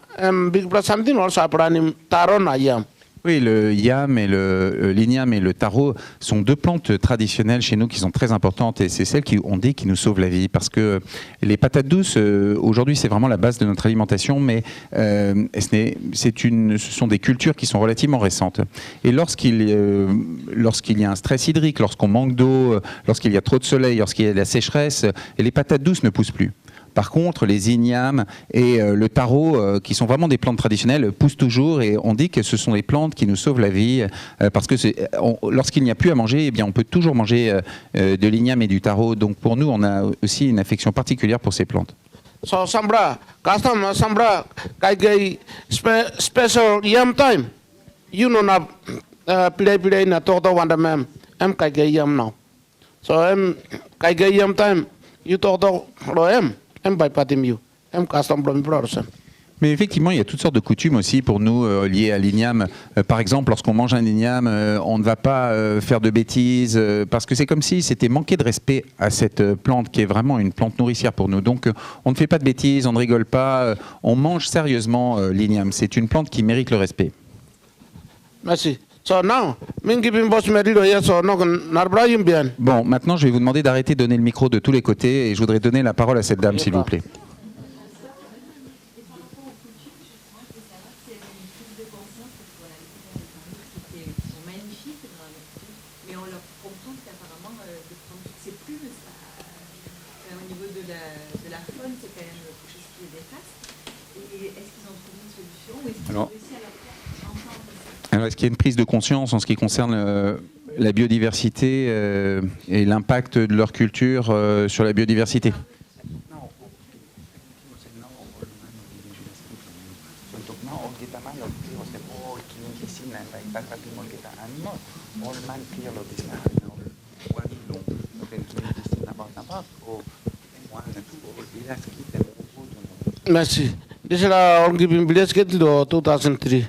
Speaker 1: big bra something or sa pranim taro na yam.
Speaker 2: Oui, le yam et l'igname et le taro sont deux plantes traditionnelles chez nous qui sont très importantes, et c'est celles qui, on dit, qui nous sauvent la vie, parce que les patates douces, aujourd'hui, c'est vraiment la base de notre alimentation, mais ce sont des cultures qui sont relativement récentes. Et lorsqu'il y a un stress hydrique, lorsqu'on manque d'eau, lorsqu'il y a trop de soleil, lorsqu'il y a de la sécheresse, les patates douces ne poussent plus. Par contre, les ignames et le taro, qui sont vraiment des plantes traditionnelles, poussent toujours, et on dit que ce sont des plantes qui nous sauvent la vie, parce que lorsqu'il n'y a plus à manger, eh bien, on peut toujours manger de l'igname et du taro. Donc pour nous, on a aussi une affection particulière pour ces plantes.
Speaker 1: So sambra, custom sambra, kai special yam time. You know na play na toto wanda mem. Kai yam now. So kai yam time. You toto lo
Speaker 2: Mais effectivement, il y a toutes sortes de coutumes aussi pour nous liées à l'igname. Par exemple, lorsqu'on mange un igname, on ne va pas faire de bêtises, parce que c'est comme si c'était manquer de respect à cette plante qui est vraiment une plante nourricière pour nous. Donc on ne fait pas de bêtises, on ne rigole pas, on mange sérieusement l'igname. C'est une plante qui mérite le respect.
Speaker 1: Merci. Bon,
Speaker 2: maintenant, je vais vous demander d'arrêter de donner le micro de tous les côtés, et je voudrais donner la parole à cette dame, s'il vous plaît. Alors, est-ce qu'il y a une prise de conscience en ce qui concerne la biodiversité et l'impact de leur culture sur la biodiversité?
Speaker 1: Merci. This is our giving village kit 2003.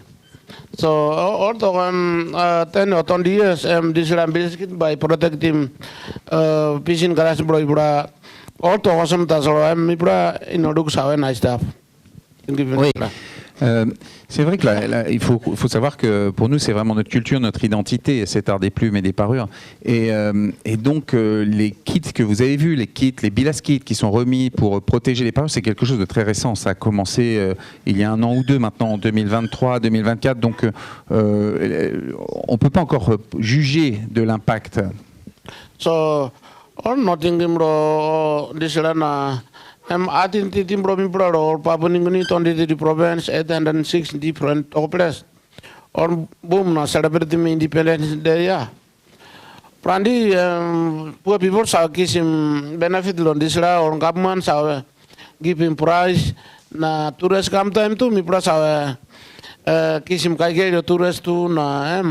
Speaker 1: So although 10 or 20 years, this is village by protecting fishing grass bro. Although awesome that's all Mibra in Oduk Sawa nice stuff.
Speaker 2: Oui. C'est vrai que il faut savoir que pour nous, c'est vraiment notre culture, notre identité, cet art des plumes et des parures. Et donc, les kits que vous avez vus, les bilas kits qui sont remis pour protéger les parures, c'est quelque chose de très récent. Ça a commencé il y a 1 an ou 2 maintenant, en 2023, 2024. Donc, on ne peut pas encore juger de l'impact.
Speaker 1: So, all nothing this Atin titim bromi brother or Papuninguni 23 province 806 different place. Or boom na celebrating Independence Day ya. Prandi poor people saw kisim benefit on this or government saw giving prize na tourist come time to mi pra saw kisim kaige tourist to na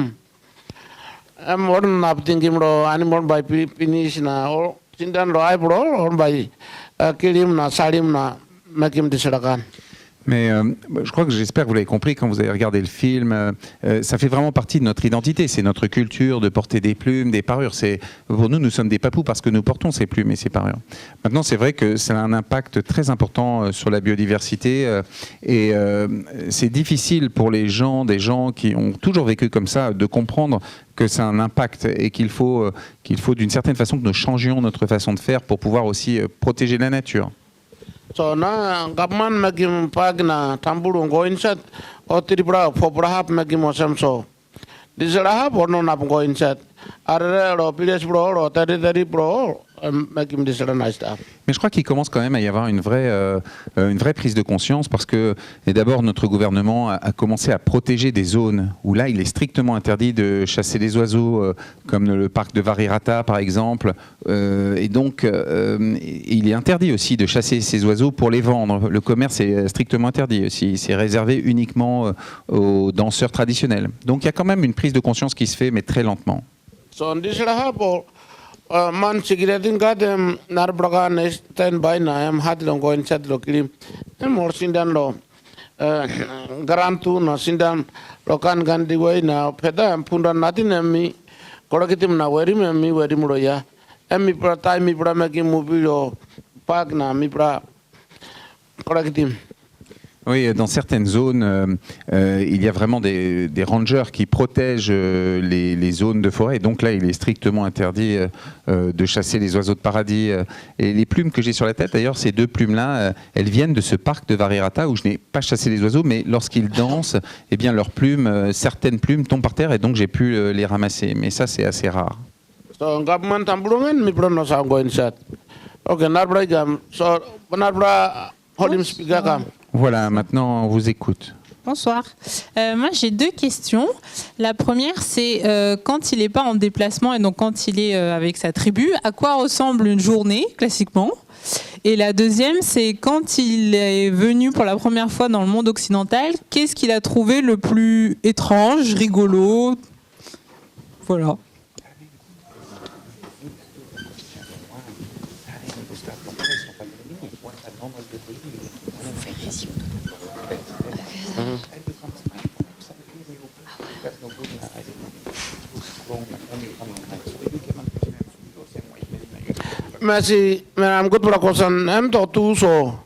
Speaker 1: modern nap thinking ro animal by finish na or sindan ro ai bro or by kilim na salim na makim disrakan.
Speaker 2: Mais je crois que j'espère que vous l'avez compris quand vous avez regardé le film. Ça fait vraiment partie de notre identité, c'est notre culture de porter des plumes, des parures. Pour nous, nous sommes des papous parce que nous portons ces plumes et ces parures. Maintenant, c'est vrai que ça a un impact très important sur la biodiversité et c'est difficile pour les gens, des gens qui ont toujours vécu comme ça, de comprendre que c'est un impact et qu'il faut d'une certaine façon que nous changions notre façon de faire pour pouvoir aussi protéger la nature.
Speaker 1: So na government magim pagna tamburu going set or tribra for brahap magim osam so. This rahap or no nap going set. Are or village bro or territory bro magim this nice stuff.
Speaker 2: Mais je crois qu'il commence quand même à y avoir une vraie prise de conscience parce que d'abord notre gouvernement a commencé à protéger des zones où là il est strictement interdit de chasser des oiseaux comme le parc de Varirata par exemple et donc il est interdit aussi de chasser ces oiseaux pour les vendre. Le commerce est strictement interdit aussi, c'est réservé uniquement aux danseurs traditionnels. Donc il y a quand même une prise de conscience qui se fait mais très lentement.
Speaker 1: So this man sigiratin gadem narbraga stand by na am hadlong going set lo kilim more sindan lo garantu no sindan lokan gandi way na peda pundan natin mi korakitim na weri mi weri muroya mi pra tai mi pra maki movie lo park na mi pra korakitim.
Speaker 2: Oui, dans certaines zones, il y a vraiment des rangers qui protègent les zones de forêt. Donc là, il est strictement interdit de chasser les oiseaux de paradis. Et les plumes que j'ai sur la tête, d'ailleurs, ces deux plumes-là, elles viennent de ce parc de Varirata où je n'ai pas chassé les oiseaux, mais lorsqu'ils dansent, eh bien, leurs plumes, certaines plumes tombent par terre et donc j'ai pu les ramasser. Mais ça, c'est assez rare.
Speaker 1: So, government tambulungan mi prono sa go inside. Okay, narbra jam. So, narbra holim speaker kam.
Speaker 2: Voilà, maintenant on vous écoute.
Speaker 10: Bonsoir. Moi j'ai deux questions. La première c'est quand il n'est pas en déplacement et donc quand il est avec sa tribu, à quoi ressemble une journée classiquement? Et la deuxième c'est quand il est venu pour la première fois dans le monde occidental, qu'est-ce qu'il a trouvé le plus étrange, rigolo? Voilà.
Speaker 1: Merci, I'm good for a question. I'm to two so.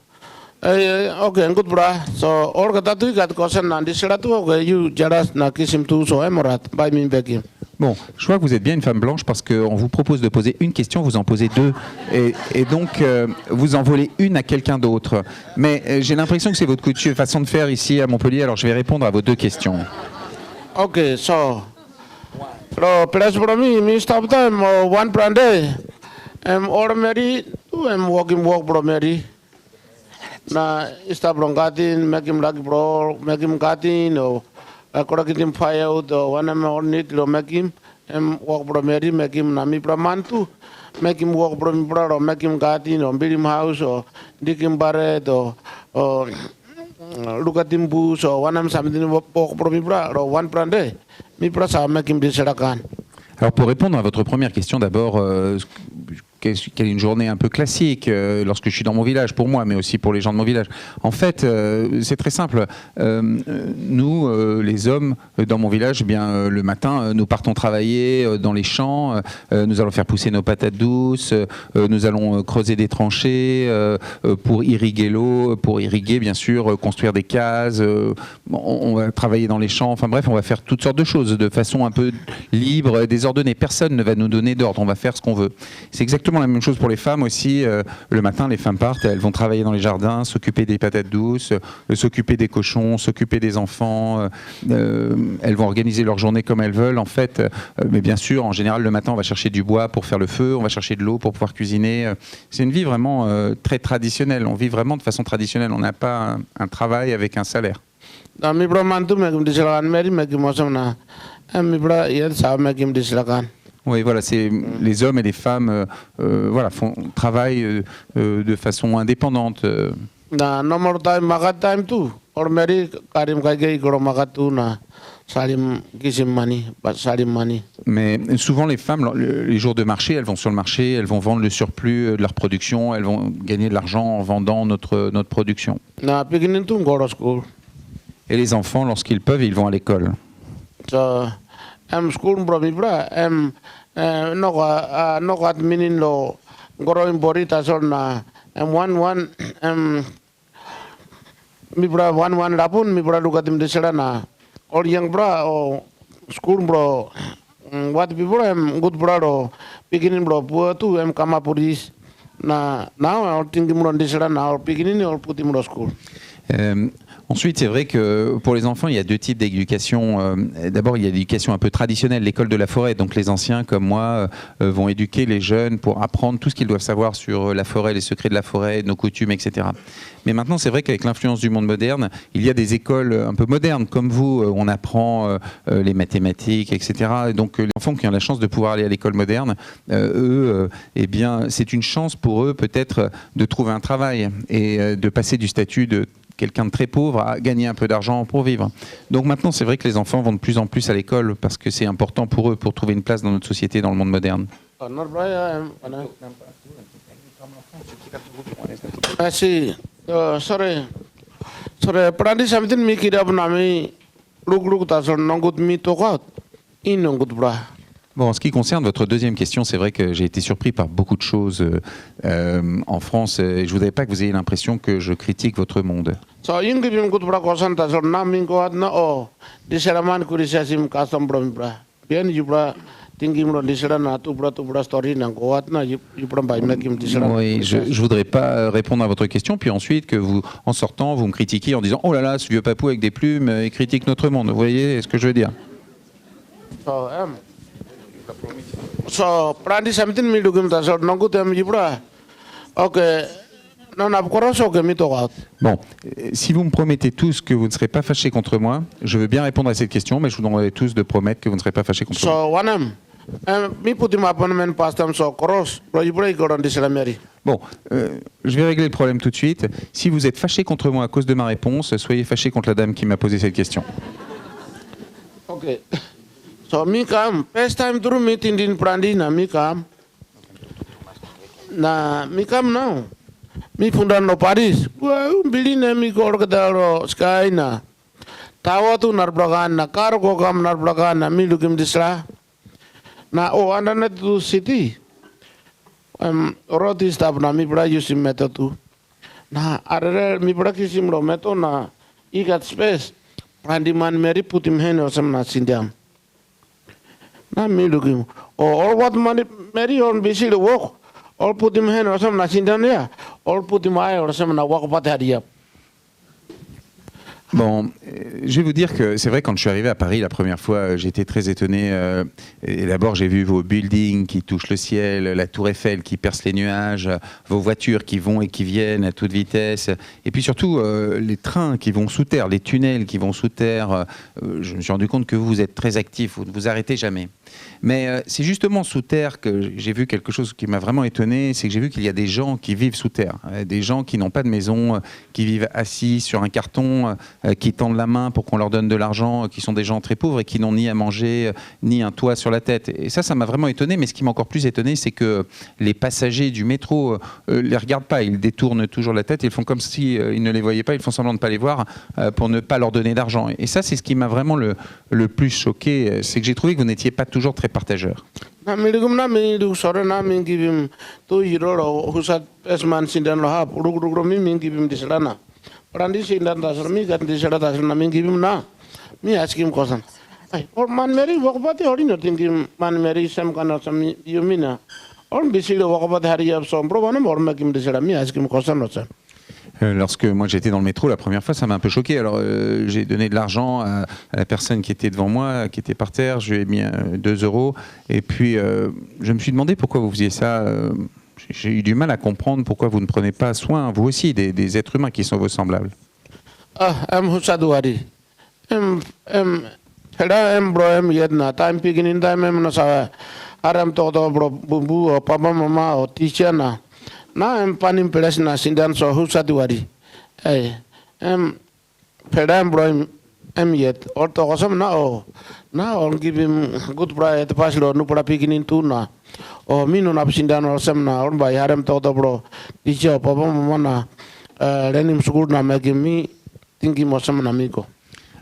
Speaker 1: Okay, good bra. So, all got to got question and this ratu okay, you just na kisim two so I'm right by me back him.
Speaker 2: Bon, je vois que vous êtes bien une femme blanche parce qu'on vous propose de poser une question, vous en posez deux. Et donc, vous en volez une à quelqu'un d'autre. Mais j'ai l'impression que c'est votre façon de faire ici à Montpellier, alors je vais répondre à vos deux questions.
Speaker 1: Ok, so. Place for me stop time one per day. Ordinary, walk bro Mary. Na stop rongatin, make him like bro, make him gatin or korakitim fire out or one more need to make him walk bro Mary, make him nami pramantu, make him walk bro or make him gatin or build him house or dig him barret or look at him bush or one something walk bro mi bra or one per day. Mi prasa make him disrakan.
Speaker 2: Alors pour répondre à votre première question, d'abord, quelle est une journée un peu classique lorsque je suis dans mon village, pour moi, mais aussi pour les gens de mon village. En fait, c'est très simple. Nous, les hommes, dans mon village, eh bien, le matin, nous partons travailler dans les champs, nous allons faire pousser nos patates douces, nous allons creuser des tranchées pour irriguer l'eau, pour irriguer, bien sûr, construire des cases, on va travailler dans les champs, enfin bref, on va faire toutes sortes de choses de façon un peu libre, désordonnée. Personne ne va nous donner d'ordre, on va faire ce qu'on veut. C'est exactement exactement la même chose pour les femmes aussi. Le matin, les femmes partent, elles vont travailler dans les jardins, s'occuper des patates douces, s'occuper des cochons, s'occuper des enfants. Elles vont organiser leur journée comme elles veulent, en fait. Mais bien sûr, en général, le matin, on va chercher du bois pour faire le feu, on va chercher de l'eau pour pouvoir cuisiner. C'est une vie vraiment très traditionnelle. On vit vraiment de façon traditionnelle. On n'a pas un travail avec un salaire. Oui, voilà, c'est les hommes et les femmes voilà, travaillent de façon indépendante. Mais souvent, les femmes, les jours de marché, elles vont sur le marché, elles vont vendre le surplus de leur production, elles vont gagner de l'argent en vendant notre production. Et les enfants, lorsqu'ils peuvent, ils vont à l'école. Ensuite, c'est vrai que pour les enfants, il y a deux types d'éducation. D'abord, il y a l'éducation un peu traditionnelle, l'école de la forêt. Donc les anciens, comme moi, vont éduquer les jeunes pour apprendre tout ce qu'ils doivent savoir sur la forêt, les secrets de la forêt, nos coutumes, etc. Mais maintenant, c'est vrai qu'avec l'influence du monde moderne, il y a des écoles un peu modernes, comme vous, où on apprend les mathématiques, etc. Et donc les enfants qui ont la chance de pouvoir aller à l'école moderne, eux, eh bien, c'est une chance pour eux peut-être de trouver un travail et de passer du statut de quelqu'un de très pauvre à gagner un peu d'argent pour vivre. Donc maintenant, c'est vrai que les enfants vont de plus en plus à l'école parce que c'est important pour eux pour trouver une place dans notre société, dans le monde moderne. Bon, en ce qui concerne votre deuxième question, c'est vrai que j'ai été surpris par beaucoup de choses en France et je ne voudrais pas que vous ayez l'impression que je critique votre monde. Oui, je ne voudrais pas répondre à votre question, puis ensuite que vous, en sortant, vous me critiquiez en disant « Oh là là, ce vieux papou avec des plumes, il critique notre monde ». Vous voyez ce que je veux dire? Bon, si vous me promettez tous que vous ne serez pas fâchés contre moi, je veux bien répondre à cette question, mais je vous demanderai tous de promettre que vous ne serez pas fâchés contre moi. Bon, je vais régler le problème tout de suite. Si vous êtes fâchés contre moi à cause de ma réponse, soyez fâchés contre la dame qui m'a posé cette question.
Speaker 1: Ok. So mi kam first time through me tindin prandi na mi kam now mi fundan no Paris wa bili ne mi gor kadaro sky na tawa tu nar blagan na kar go kam nar blagan na mi lugim disra na o andana tu city roti stap na mi bra yusim meta tu na arere mi bra kisim ro meto na igat space prandi man meri putim hen osam na sindiam. Na mi looking. Or what money Mary on busy to walk. Or put him hand or some nothing down there. Or put him eye or some walk about up.
Speaker 2: Bon, je vais vous dire que c'est vrai, quand je suis arrivé à Paris la première fois, j'étais très étonné. Et d'abord, j'ai vu vos buildings qui touchent le ciel, la tour Eiffel qui perce les nuages, vos voitures qui vont et qui viennent à toute vitesse. Et puis surtout, les trains qui vont sous terre, les tunnels qui vont sous terre. Je me suis rendu compte que vous êtes très actif, vous ne vous arrêtez jamais. Mais c'est justement sous terre que j'ai vu quelque chose qui m'a vraiment étonné, c'est que j'ai vu qu'il y a des gens qui vivent sous terre, des gens qui n'ont pas de maison, qui vivent assis sur un carton, qui tendent la main pour qu'on leur donne de l'argent, qui sont des gens très pauvres et qui n'ont ni à manger, ni un toit sur la tête. Et ça m'a vraiment étonné, mais ce qui m'a encore plus étonné, c'est que les passagers du métro les regardent pas, ils détournent toujours la tête, ils font comme s'ils ne les voyaient pas, ils font semblant de ne pas les voir pour ne pas leur donner d'argent. Et ça, c'est ce qui m'a vraiment le plus choqué, c'est que j'ai trouvé que vous n'étiez pas toujours très partageur. Lorsque moi j'étais dans le métro la première fois, ça m'a un peu choqué. Alors j'ai donné de l'argent à la personne qui était devant moi, qui était par terre. Je lui ai mis 2 € et puis je me suis demandé pourquoi vous faisiez ça. J'ai eu du mal à comprendre pourquoi vous ne prenez pas soin, vous aussi, des êtres humains qui sont vos semblables.
Speaker 1: Na em panim pelas na sindan so husatuari. Pedam bro em yet or to kosam na on give him good price at pas lo nu pada piginin tu na. O minu na sindan or sam na on by harem to bro. Teacher papa mama na lenim school na megimi tingi mosam na miko.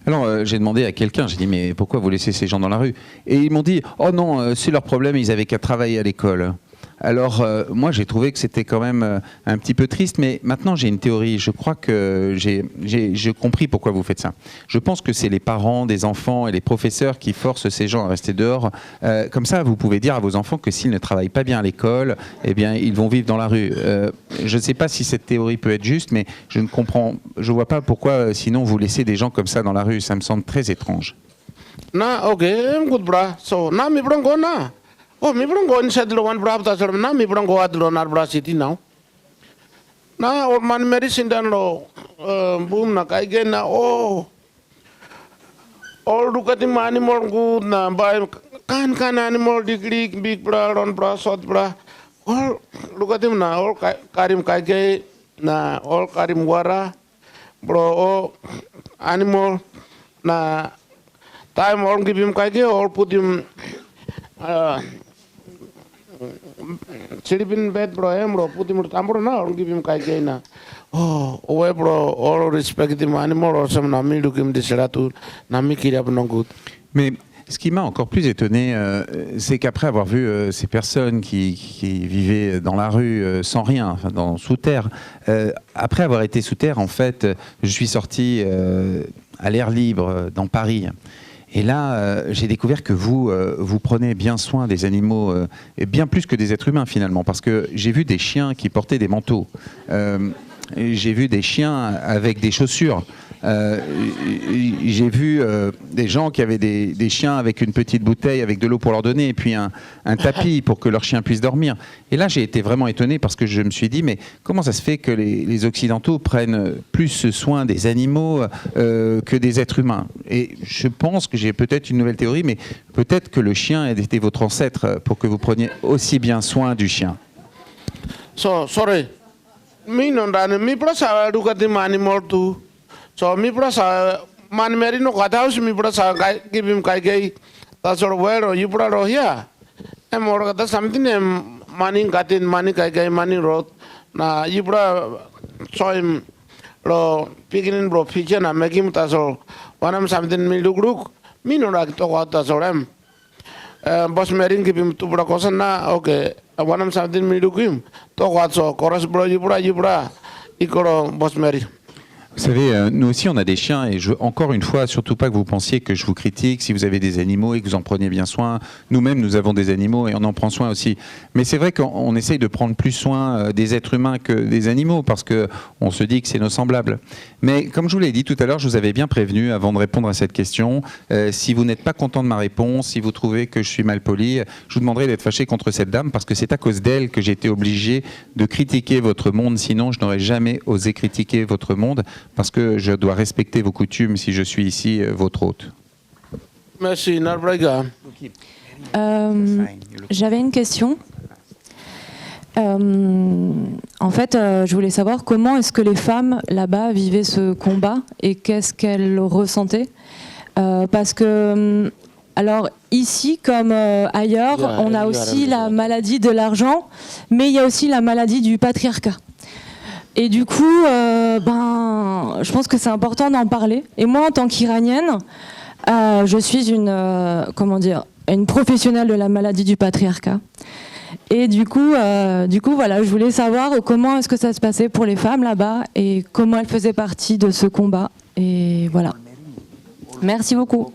Speaker 2: Alors j'ai demandé à quelqu'un, j'ai dit mais pourquoi vous laissez ces gens dans la rue? Et ils m'ont dit oh non, c'est leur problème, ils avaient qu'à travailler à l'école. Alors moi j'ai trouvé que c'était quand même un petit peu triste, mais maintenant j'ai une théorie. Je crois que j'ai compris pourquoi vous faites ça. Je pense que c'est les parents des enfants et les professeurs qui forcent ces gens à rester dehors. Comme ça, vous pouvez dire à vos enfants que s'ils ne travaillent pas bien à l'école, eh bien ils vont vivre dans la rue. Je ne sais pas si cette théorie peut être juste, mais je ne vois pas pourquoi sinon vous laissez des gens comme ça dans la rue. Ça me semble très étrange.
Speaker 1: Na ok, good bra. So na mi brongo na. Oh, mi belum go inside the one brab ta na mi belum go adlo na bra city now. Na or man medicine dan lo boom na kai gen na oh. All dukati mani mor good na by kan animal degree big bra ron bra sot bra. All dukati na all karim kai ge na all karim wara bro oh animal na time all give him kai ge all put him Silipin bed bro bro put him tambro na or give him kai na oh we bro all respect him animal or some nami dukim disratu nami kirap nongut.
Speaker 2: Mais ce qui m'a encore plus étonné, c'est qu'après avoir vu ces personnes qui vivaient dans la rue sans rien, enfin, sous terre, après avoir été sous terre, en fait, je suis sorti à l'air libre dans Paris. Et là, j'ai découvert que vous prenez bien soin des animaux, et bien plus que des êtres humains finalement, parce que j'ai vu des chiens qui portaient des manteaux, j'ai vu des chiens avec des chaussures, j'ai vu des gens qui avaient des chiens avec une petite bouteille avec de l'eau pour leur donner, et puis un tapis pour que leur chien puisse dormir. Et là, j'ai été vraiment étonné parce que je me suis dit, mais comment ça se fait que les Occidentaux prennent plus soin des animaux que des êtres humains? Et je pense que j'ai peut-être une nouvelle théorie, mais peut-être que le chien était votre ancêtre pour que vous preniez aussi bien soin du chien.
Speaker 1: So, sorry. Mi non dan mi prasa dukati mani mortu. So mi prasa man meri no kataus mi prasa give him kai gai. That's all where you brought here. Em or kata something em mani gatin mani kai gai mani road. Na you brought so him lo piginin bro feature na make him tasol. One am something mi dukruk. Mi no rak to kata sorem. Boss meri give him tu bro kosan na okay. One am something mi dukim. To kata so chorus bro you brought ikoro boss meri.
Speaker 2: Vous savez, nous aussi on a des chiens et encore une fois, surtout pas que vous pensiez que je vous critique si vous avez des animaux et que vous en preniez bien soin. Nous-mêmes, nous avons des animaux et on en prend soin aussi. Mais c'est vrai qu'on essaye de prendre plus soin des êtres humains que des animaux parce qu'on se dit que c'est nos semblables. Mais comme je vous l'ai dit tout à l'heure, je vous avais bien prévenu avant de répondre à cette question. Si vous n'êtes pas content de ma réponse, si vous trouvez que je suis mal poli, je vous demanderai d'être fâché contre cette dame parce que c'est à cause d'elle que j'ai été obligé de critiquer votre monde. Sinon, je n'aurais jamais osé critiquer votre monde. Parce que je dois respecter vos coutumes si je suis ici votre hôte.
Speaker 1: Merci, Narbraga.
Speaker 11: J'avais une question. En fait, je voulais savoir comment est-ce que les femmes là-bas vivaient ce combat et qu'est-ce qu'elles ressentaient. Parce que, alors ici comme ailleurs, on a aussi la maladie de l'argent, mais il y a aussi la maladie du patriarcat. Et du coup, je pense que c'est important d'en parler. Et moi, en tant qu'Iranienne, je suis une professionnelle de la maladie du patriarcat. Et du coup, voilà, je voulais savoir comment est-ce que ça se passait pour les femmes là-bas et comment elles faisaient partie de ce combat. Et voilà. Merci beaucoup.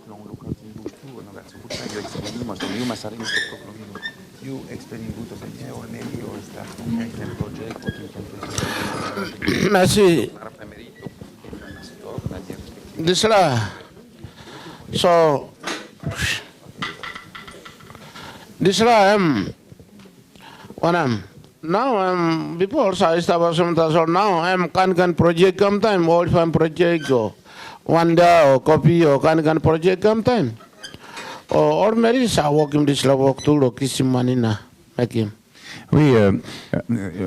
Speaker 4: you explaining good of idea or maybe or staff concrete project what you can
Speaker 1: Merci. This so this when I'm before I established so now I'm can project come time all farm project go one day or copy or can project come time or maybe I work in this work to kiss manina like him.
Speaker 2: Oui,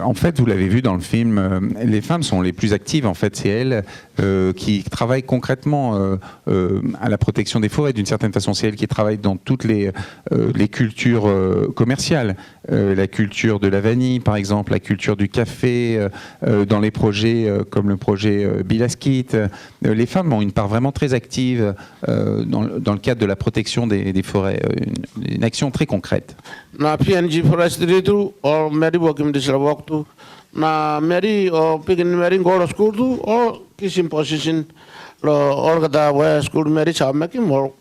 Speaker 2: en fait, vous l'avez vu dans le film, les femmes sont les plus actives. En fait, c'est elles qui travaillent concrètement à la protection des forêts. D'une certaine façon, c'est elles qui travaillent dans toutes les cultures commerciales. La culture de la vanille, par exemple, la culture du café, dans les projets comme le projet Bilaskit. Les femmes ont une part vraiment très active dans le cadre de la protection des forêts, une action très concrète.
Speaker 1: Na PNG Forestry too, or Mary working this work too. Na Mary or picking Mary go to school too, or kissing position, or the way school Mary shall make him work,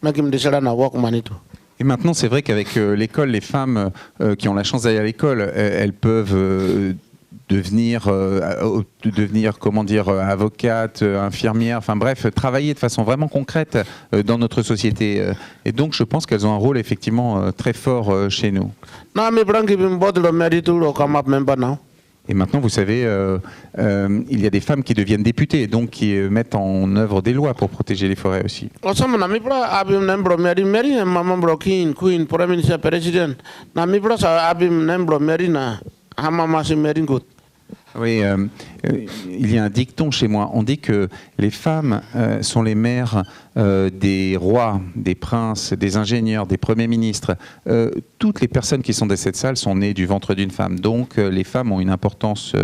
Speaker 1: make him this na work money too.
Speaker 2: Et maintenant, c'est vrai qu'avec l'école, les femmes qui ont la chance d'aller à l'école, elles peuvent devenir, comment dire, avocate, infirmière, enfin bref, travailler de façon vraiment concrète dans notre société. Et donc, je pense qu'elles ont un rôle effectivement très fort chez nous. Et maintenant, vous savez, il y a des femmes qui deviennent députées, donc qui mettent en œuvre des lois pour protéger les forêts aussi. Oui, il y a un dicton chez moi. On dit que les femmes sont les mères des rois, des princes, des ingénieurs, des premiers ministres. Toutes les personnes qui sont dans cette salle sont nées du ventre d'une femme. Donc les femmes ont une importance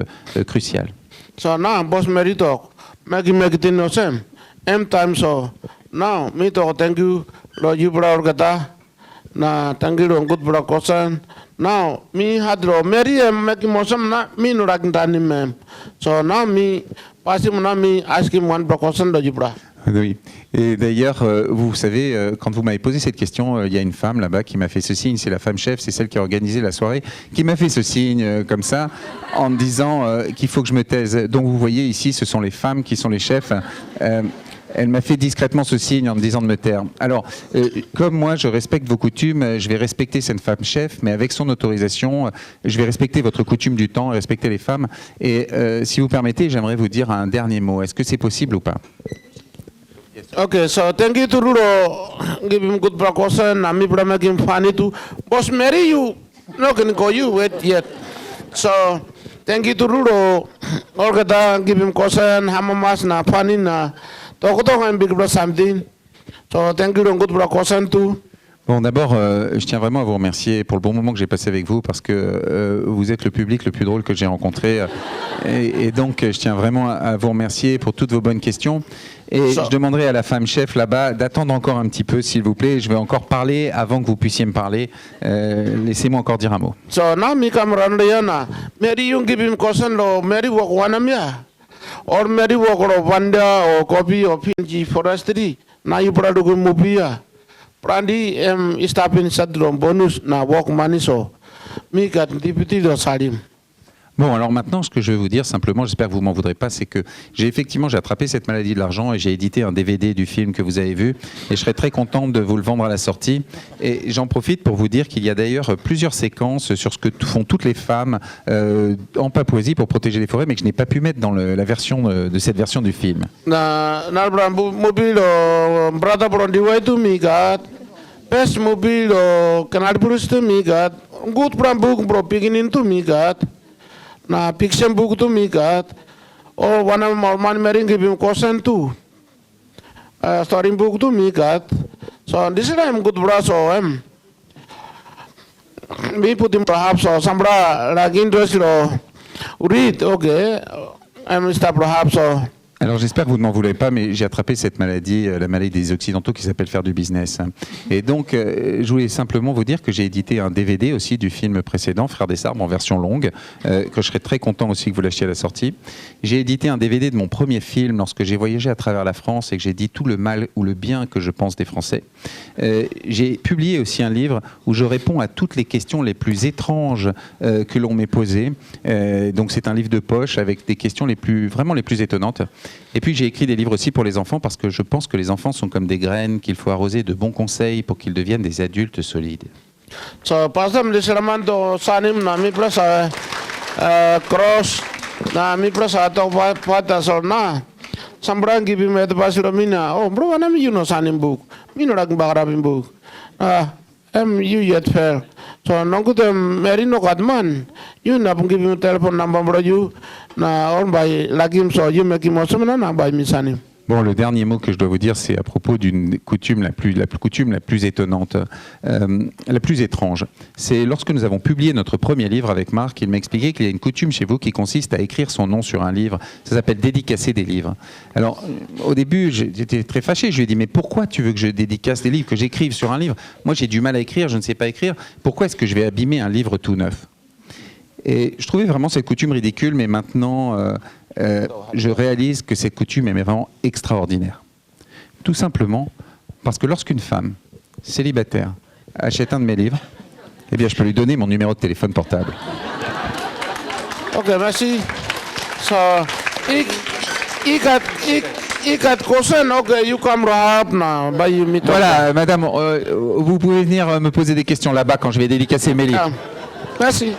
Speaker 2: cruciale.
Speaker 1: So now boss Mary talk, make it no same. Time so now me talk thank you Lord you bra orgata. Na thank you good bra question. Now me had Mary make motion na me no ragintani mem. So now me pass him na me ask him one question do you bra.
Speaker 2: Oui. Et d'ailleurs, vous savez, quand vous m'avez posé cette question, il y a une femme là-bas qui m'a fait ce signe, c'est la femme chef, c'est celle qui a organisé la soirée, qui m'a fait ce signe comme ça, en me disant qu'il faut que je me taise. Donc vous voyez ici, ce sont les femmes qui sont les chefs. Elle m'a fait discrètement ce signe en me disant de me taire. Alors, comme moi, je respecte vos coutumes, je vais respecter cette femme chef, mais avec son autorisation, je vais respecter votre coutume du temps, respecter les femmes. Et si vous permettez, j'aimerais vous dire un dernier mot. Est-ce que c'est possible ou pas ?
Speaker 1: Okay, so thank you to Rudo. Give him good precaution. Nami pura make him funny too. Boss Mary, you not gonna go you wait yet. So thank you to Rudo. Orgata give him caution. Hamamas na funny na. Talk to him big bro something. So thank you to good precaution too.
Speaker 2: Bon, d'abord, je tiens vraiment à vous remercier pour le bon moment que j'ai passé avec vous parce que vous êtes le public le plus drôle que j'ai rencontré. Et donc, je tiens vraiment à vous remercier pour toutes vos bonnes questions. Et je demanderai à la femme chef là-bas d'attendre encore un petit peu, s'il vous plaît. Je vais encore parler avant que vous puissiez me parler. Laissez-moi encore dire un mot.
Speaker 1: So now me come around yana. Mary you give him caution lo. Mary walk wanamia. Or Mary walk lo Vanda or copy or PNG Forestry. Now you produce movie. Prandi istapin sadrom bonus na walk money so. Me got deputy do salim.
Speaker 2: Bon, alors maintenant, ce que je vais vous dire simplement, j'espère que vous m'en voudrez pas, c'est que j'ai attrapé cette maladie de l'argent et j'ai édité un DVD du film que vous avez vu et je serais très content de vous le vendre à la sortie. Et j'en profite pour vous dire qu'il y a d'ailleurs plusieurs séquences sur ce que font toutes les femmes en Papouasie pour protéger les forêts, mais que je n'ai pas pu mettre dans la version de cette version du film.
Speaker 1: Mobile brother brondi way to me got best mobile canal police to me got good from book bro beginning to me got. Na fiction book to me got, or one of my man marrying give him caution too. Story book to me got. So this is I'm good bro. So me put him perhaps or some bra like interest read. Okay, I'm stop perhaps or
Speaker 2: Alors j'espère que vous ne m'en voulez pas, mais j'ai attrapé cette maladie, la maladie des Occidentaux qui s'appelle faire du business. Et donc je voulais simplement vous dire que j'ai édité un DVD aussi du film précédent, Frères des Arbres, en version longue, que je serais très content aussi que vous l'achetiez à la sortie. J'ai édité un DVD de mon premier film lorsque j'ai voyagé à travers la France et que j'ai dit tout le mal ou le bien que je pense des Français. J'ai publié aussi un livre où je réponds à toutes les questions les plus étranges que l'on m'ait posées. Donc c'est un livre de poche avec des questions vraiment les plus étonnantes. Et puis j'ai écrit des livres aussi pour les enfants parce que je pense que les enfants sont comme des graines qu'il faut arroser de bons conseils pour qu'ils deviennent des adultes solides.
Speaker 1: So pasam lisramando sanim na mi plus cross na mi plus atau pata sorna sambrang gibi med pasiromina oh bro anam you know sanim book mino rak bagrabim book you yet fair so nongkutem merino kadman you na give me telephone number bro you na on by lagim so you make him na by misanim.
Speaker 2: Bon, le dernier mot que je dois vous dire, c'est à propos d'une coutume la plus étonnante, la plus étrange. C'est lorsque nous avons publié notre premier livre avec Marc, il m'a expliqué qu'il y a une coutume chez vous qui consiste à écrire son nom sur un livre. Ça s'appelle dédicacer des livres. Alors, au début, j'étais très fâché. Je lui ai dit, mais pourquoi tu veux que je dédicace des livres, que j'écrive sur un livre? Moi, j'ai du mal à écrire, je ne sais pas écrire. Pourquoi est-ce que je vais abîmer un livre tout neuf? Et je trouvais vraiment cette coutume ridicule, mais maintenant, je réalise que cette coutume est vraiment extraordinaire. Tout simplement parce que lorsqu'une femme célibataire achète un de mes livres, eh bien, je peux lui donner mon numéro de téléphone portable.
Speaker 1: Ok, merci. So,
Speaker 2: voilà, madame, vous pouvez venir me poser des questions là-bas quand je vais dédicacer mes livres.
Speaker 1: Merci.